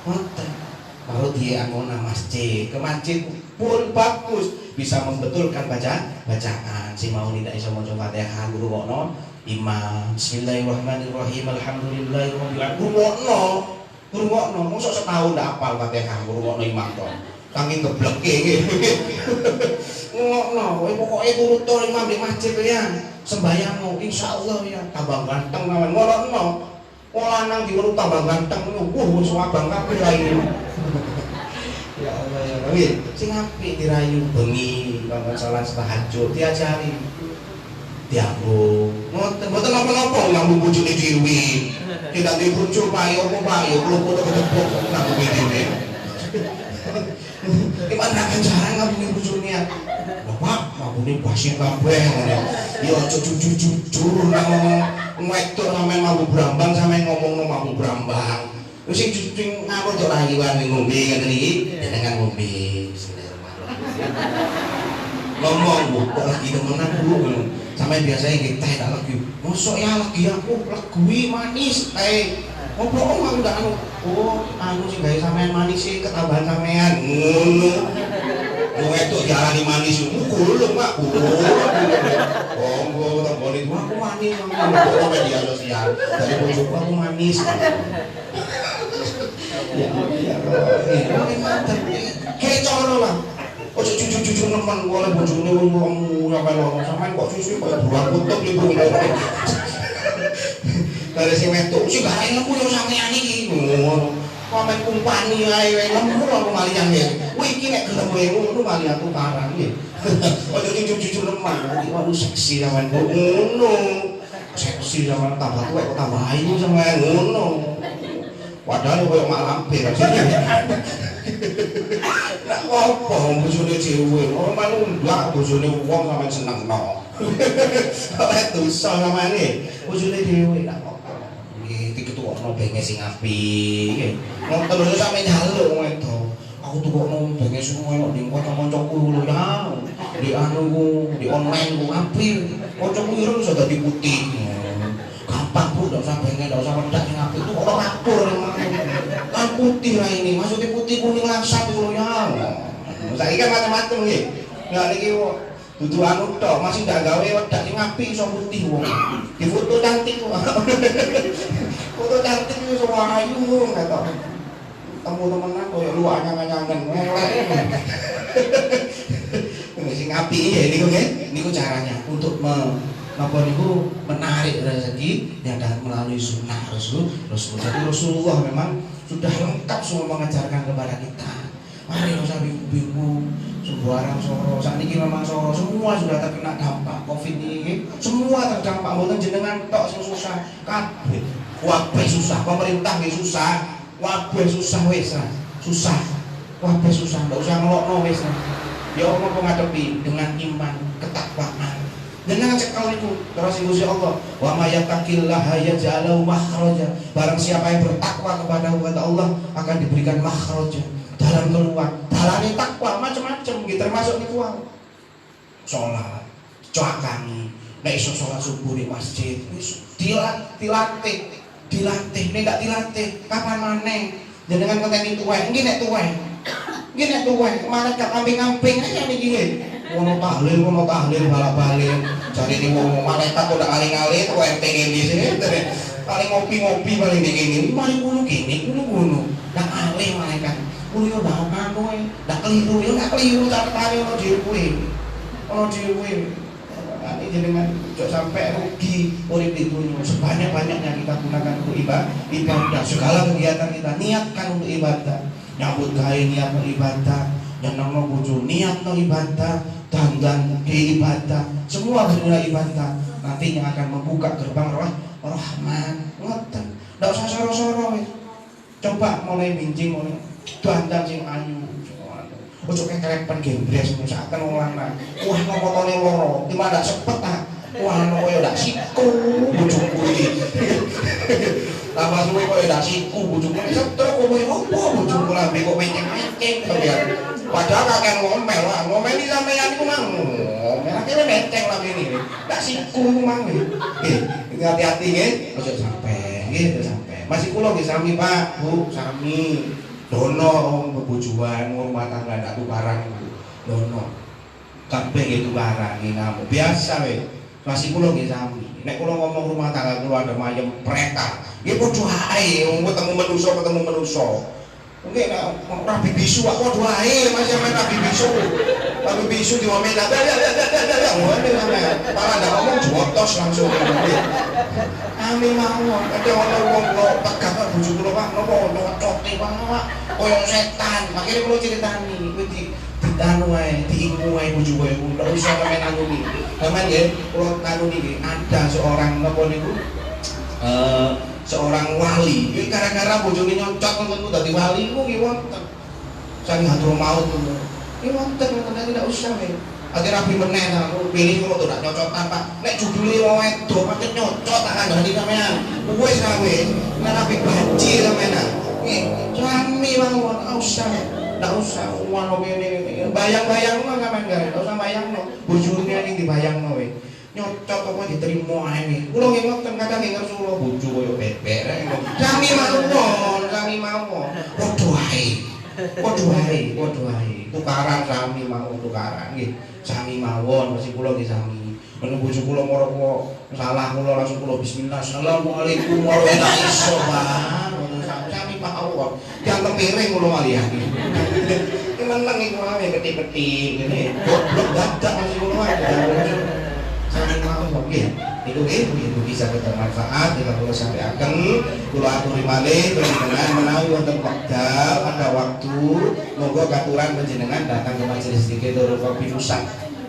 Ngoten. Baru dia anggota masjid, ke masjid pun bagus, bisa membetulkan bacaan. Si mau tidak bisa mau coba Fatihah guru wono imam Bismillahirrahmanirrahim alhamdulillahirabbil alamin guru wono mosok setahun ndak hafal Fatihah guru wono imam to saking gebleke ngono kowe pokoke turut imam di masjid ya sembayangmu insyaallah ya tambah ganteng kawan ngono wong lanang diurut tambah ganteng wis abang kabeh lain. Ya Allah ya Rabbi, sing apik dirayu bengi bangun salat tahajud diajari. Diambu. Mboten napa-napa ngambung bojone dhewe. Tidak di bojo payo apa payo klopo ketepuk ngambung dhewe. Iki pandangan jarang ngambung bojone ya. Bapak, ngambune basi kabeh ngene. Ya aja jujur nang wedok sampean mambu brambang sampean ngomongno mambu brambang. Wis sing ngawur tok rayiwan ngombe ngene iki, jenengan ngombe. Ngomong kok lagi temenan Bu. Sampai biasanya nggih teh tak lagi. Mosok ya lagi aku legui manis teh. Opo aku ndak anu. Oh, anu sing gawe sampean manis sih ketambahan sampean. Ngono. Wedok diarani manis kulung Pak. Monggo tamboni aku manis nang media sosial. Dari bojoku aku manis. Ya kecono lah. Ojo jujur nemen oleh bojone wong sampai loro sampean kok susu koyo buang kutub ibu ngono. Dari sing wedok sing gak nemu yo sampean iki ngono. Sampe kumpani ae nemu aku malian ya. Kowe iki nek gelem kowe ngono mali aku parang nggih. Ojo jujur nemen iki waduh seksi sampean ngono. Seksi sampean tambah tuwek kok tambah ayu sampean ngono. Padahal koyo mak lampir. Nek apa bojone dhewe, ora manundak bojone wong sampean senengno. Oleh dosa sampeane bojone dhewe nek apa. Nggih diketukno benge sing apik nggih. Ngoten lho sampe njaluk wong wedok. Aku tukokno benge sing koyo ning kanca-kancaku lho ya. Di anu di online ku apik. Kancaku ireng iso dadi putih. Gampang Bu, ndak usah bengek, ndak usah wedak sing apik itu ora kapur. Kan putih lah ini, maksudnya putih kuning langsat itu ya. Saiki kan macam-macam nggih. Nggak niki dudu anu tok, masih ndak gawe wedak sing apik iso putih wong. Di foto cantik kok. Foto cantik iso ayu ngono. temu temenan koyo lu anyang-anyangan elek. Sing apik ya niku caranya untuk menarik rezeki yang datang melalui sunnah Rasul. Jadi Rasulullah memang sudah lengkap semua mengajarkan kepada kita. Mari usah bingung, sembarang soro. Saat ini memang soro semua sudah terkena dampak Covid ini. Semua terdampak, mboten jenengan tok sing susah. Kabeh susah, pemerintah nggih susah. Kabeh susah wis. Susah. Kabeh susah, ndak usah ngelokno wis. Ya Allah menghadapi dengan iman, ketakwaan. Jangan cekal itu terus Gusti Allah. Wa may yattaqillaha yaj'al lahu makhraja. Barang siapa yang bertakwa kepada Allah akan diberikan makhraja, jalan keluar. Dalane takwa macam-macam gitu termasuk niku wae. Salat, coakani, nek iso salat subuh di masjid, wis dilatih. Nek gak dilatih, kapan maneh? Jenengan ngenteni tuwek, iki nek tuwek. Iki nek tuwek, kemana gak kamping-kamping aja niki nggih. Ngono tahlil bala-balik. Jadi ini wong malaikat kok ndak aling-aling kok ente ngene sih. Paling ngopi-ngopi paling ngene. Mari kulo kene, kulo. Ndak aling malaikat. Kulo yo ndak anu ndak keliru yo ndak keliru catane ono dhewe. Ono dhewe. Ini jenengan ojo sampai rugi urip di dunia. Sebanyak-banyaknya kita gunakan untuk ibadah. Segala kegiatan kita niatkan untuk ibadah. Nyambut gawe niat untuk ibadah. Yang nama bojo niat untuk ibadah, dandan ke ibadah, semua berbeda ibadah. Nantinya akan membuka gerbang rahman. Ngoten. Ndak usah soro-soro. Coba mulai bincing mulai dandan sing ayu. Ojo kekrepen gembres misalkan wong lanang. Wah ngomotone loro, di mana sepet ah. Wah ono koyo ndak siku bojoku iki. Tambah suwe koyo ndak siku bojoku. Setruk kowe opo bojoku lambe kok menceng-menceng sampeyan. Padahal kakek ngomel lah, ngomeli sampeyan iku mang. Ngomel akhirnya menceng lambe ini. Ndak siku mang iki. Hati-hati nggih, ojo sampai nggih, ojo sampai. Masih kula nggih sami Pak, Bu, sami. Dono bebojoan rumah tangga ndak tukaran iku. Dono. Kabeh nggih tukaran nggih ngamuk. Biasa we. Masih kula nggih sami. Nek kula ngomong rumah tangga kula ada mayem preta. Nggih padha ae wong ketemu manusa. Nggih nek rabi bisu kok padha ae masih men rabi bisu. Rabi bisu diomen ya. Ngene sampean. Para ndak ngomong jotos langsung. Amin mawon. Ada wong kula tegak karo bojo kula Pak, napa cote Pak. Koyo setan. Makane kula critani kuwi ditanu wae, diingu wae bojo kowe. Ndak usah sampean anuni. Sampeyan nggih, kula kanuni nggih, ada seorang napa niku seorang wali. Iki gara-gara bojone nyocot ngono dadi wali niku nggih wonten. Sing hatur maut ngono. Iki wonten tidak usah nggih. Ati rapi meneh ta, pilih kok ndak nyocotan Pak. Nek judule wong wedok pancet nyocot tak kandhani sampean. Wis ra kowe, nek rapi banci sampean. Nggih, rame mawon, usah. Ndak usah ngono kene. Bayang-bayang mah sampean gak, ndak usah bayangno. Bojone ning dibayangno kowe. Nyocot apa diterima ae. Kula nggih ngoten kadang nggih ngersula bojo koyo bebek rek. Sami mawon. Padha wae. Tukaran sami mawon tukaran nggih. Sami mawon masih kula nggih sami. Menawa bojo kula mara kok salah kula langsung kula bismillah. Assalamualaikum warahmatullahi wabarakatuh. Sami mawon. Yang piring kula malihake. Ki meneng iku wae ketik-ketik ngene. Goblok dadak masih kula wae. Sami mawon nggih. Itu nggih bisa bermanfaat jika kula sampaikan. Kula aturi malih panjenengan menawi wonten wekdal ada waktu monggo katuran panjenengan datang ke majelis zikir Darul Kopi Nusa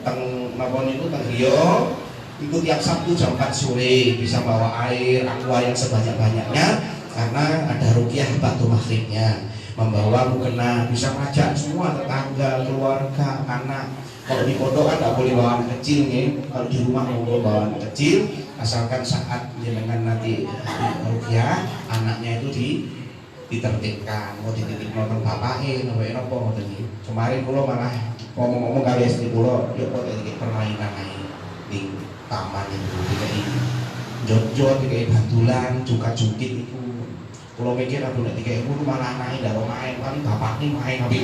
teng napa niku teng Rio. Itu tiap Sabtu jam 4 sore bisa bawa air aqua yang sebanyak-banyaknya karena ada ruqyah batu maghribnya. Membawa mukena bisa ngajak semua tetangga, keluarga, anak. Kalau di pondok kan nggak boleh bawa anak kecil nih. Kalau di rumah mau bawa anak kecil, asalkan saat jenengan nanti ruqyah anaknya itu ditertibkan, mau dititip nonton bapake, nopo tadi. Kemarin kulo malah ngomong-ngomong kali istri kulo, ya kok tadi permainan di taman itu, dikai jod-jod, dikai bantulan, jungkat-jungkit itu. Kulo mikir aku nek dikai kulo malah anake ndak main, paling bapakne main tapi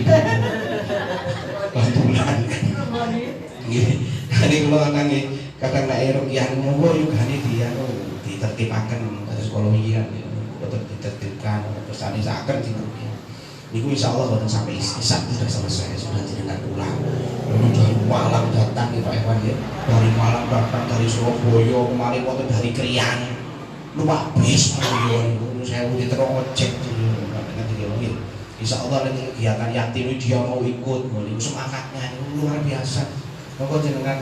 bantulan. Nggih. Jadi kulo akan kadang nek ruqyah ngono yo gane dia ditertibaken terus kulo mikir betul ditertibkan terus anisaken sing ruqyah. Niku insya Allah boten sampai istisak sudah selesai, sudah jenengan pulang. Dari Malang datang nih Pak Ewan ya, dari Malang datang dari Surabaya kemarin waktu dari Krian, luar bis Surabaya, saya udah terus ojek jadi insya Allah nanti kegiatan yatim dia mau ikut, mau semangatnya luar biasa. Monggo jenengan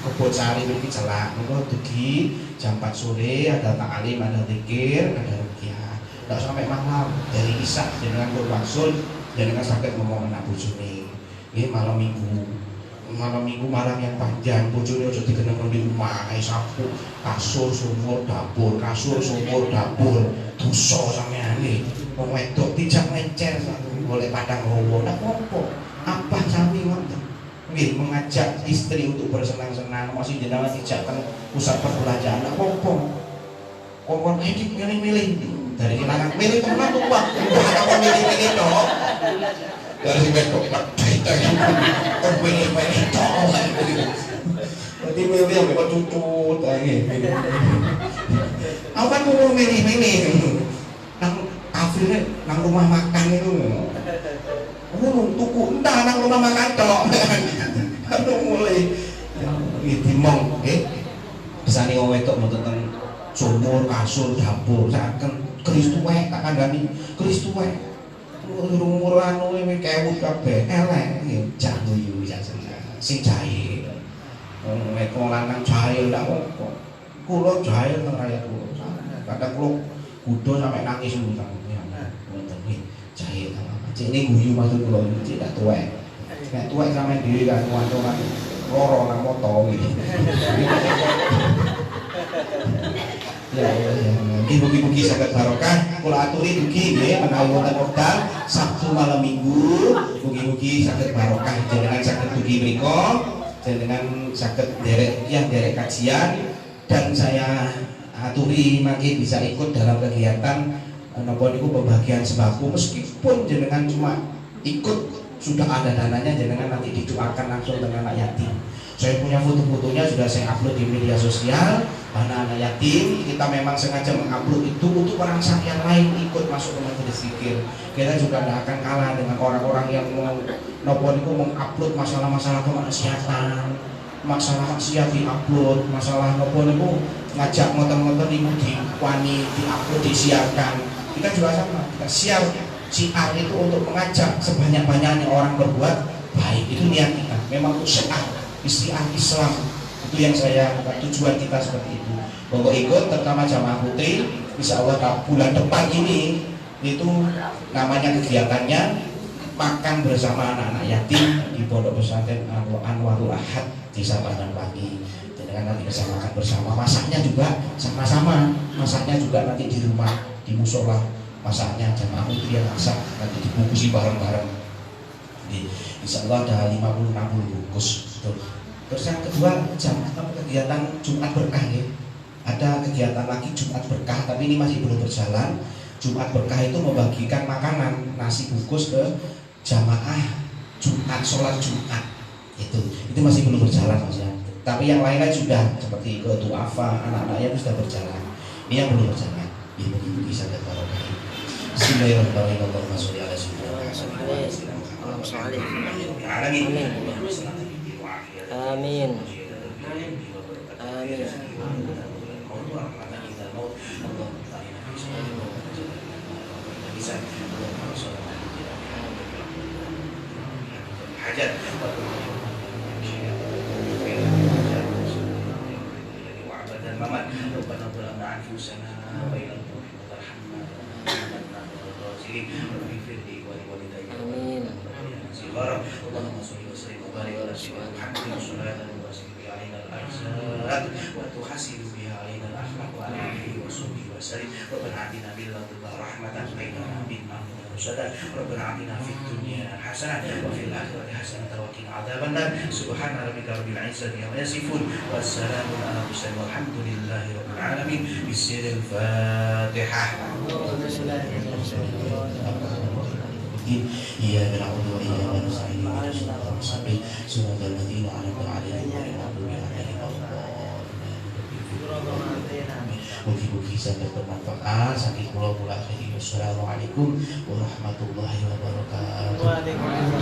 kebon sari ini celak, monggo dugi jam 4 sore ada ta'lim, ada zikir, ada ruqyah. Tidak sampai malam dari Isya jenengan berwaksul jenengan sakit ngomong anak bojone. Ini malam minggu malam yang panjang bojone aja dikeneng di rumah kayak sapu kasur sumur dapur dosa sampeane wong wedok tidak ngecer boleh padang rowo ndak apa apa sami ngoten nggih mengajak istri untuk bersenang-senang masih jenengan dijak teng pusat perbelanjaan ndak apa kok edik milih-milih dari kenangan milih teman tuh Pak apa milih-milih toh dari sing wedok Pak kok milih-milih toh berarti milih yang kok cucut nggih aku kan mau milih-milih nang kafirnya nang rumah makan itu tuku entah nang rumah makan tok aduh mulai dimong kesane wong wedok mau tentang sumur kasur dapur saken keris tuwek tak kandhani keris tuwek umur anu iki kewut kabeh elek jak guyu sing jahil wong lanang jahil ndak apa kula jahil teng rakyat kula kadang kula kudu sampai nangis ngoten iki jahil cek ini guyu maksud kula cek tak tuwek nek tuwek sampe dhewe kan wantonan loro nang moto iki ya mugi-mugi saged barokah kula aturi dugi nggih menawi wonten wekdal Sabtu malam Minggu mugi-mugi saged barokah jenengan saged dugi mriku jenengan saged derek kajian dan saya aturi mangke bisa ikut dalam kegiatan napa niku pembagian sembako meskipun jenengan cuma ikut sudah ada dananya jenengan nanti didoakan langsung dengan anak yatim. Saya punya foto-fotonya sudah saya upload di media sosial anak-anak yatim. Kita memang sengaja mengupload itu untuk orang yang lain ikut masuk ke majelis zikir. Kita juga tidak akan kalah dengan orang-orang yang mau napa niku mengupload masalah-masalah kemaksiatan, masalah maksiat diupload, masalah napa niku ngajak motor-motor niku diwani diupload disiarkan. Kita juga sama, kita siar itu untuk mengajak sebanyak-banyaknya orang berbuat baik. Itu niat kita, memang untuk istilah Islam itu yang saya tujuan kita seperti itu. Bahwa ikut terutama jamaah putri, insya Allah bulan depan ini itu namanya kegiatannya makan bersama anak-anak yatim di Pondok Pesantren Anwarul Ahad Desa Pandan Pagi. Dengan nanti bisa makan bersama, masaknya juga sama-sama, masaknya juga nanti di rumah di musola, masaknya jamaah putri yang masak nanti dibungkusi bareng-bareng. Insya Allah ada 50-60 bungkus. Terus yang kedua kegiatan Jumat Berkah ya. Ada kegiatan lagi Jumat Berkah tapi ini masih belum berjalan. Jumat Berkah itu membagikan makanan nasi bungkus ke jamaah Jumat sholat Jumat itu masih belum berjalan Mas ya. Tapi yang lain-lain sudah seperti ke duafa anak-anaknya itu sudah berjalan. Ini yang belum berjalan. Ini bisa kita barokah. Bismillahirrahmanirrahim. Allahumma sholli ala sayyidina Amin. Amin. Hajat. Mamat, Rabbana zalamna anfusana wa illam taghfir wa tarhamna amin. Allahumma shalli wa sallim wa barik ala sayyidina Muhammadin sallallahu alaihi wasallam alaina al-ahzan wa tuhasibu biha alaina al-akhlaq wa alihi wa sahbihi wa sallim. Rabbana atina min ladunka rahmatan wa inna bina rusada. Rabbana atina fid dunya hasanah wa fil akhirati hasanah wa qina adzabannar. Subhana rabbika rabbil izzati amma yasifun wa salamun ala mursalin walhamdulillahi rabbil alamin. Bismillahil Fatihah. Iyyaka na'budu wa iyyaka nasta'in. Shiratal ladzina an'amta 'alaihim ghairil maghdubi 'alaihim waladdallin. Mugi-mugi saged bermanfaat. Saking kula akhiri. Wassalamualaikum warahmatullahi wabarakatuh.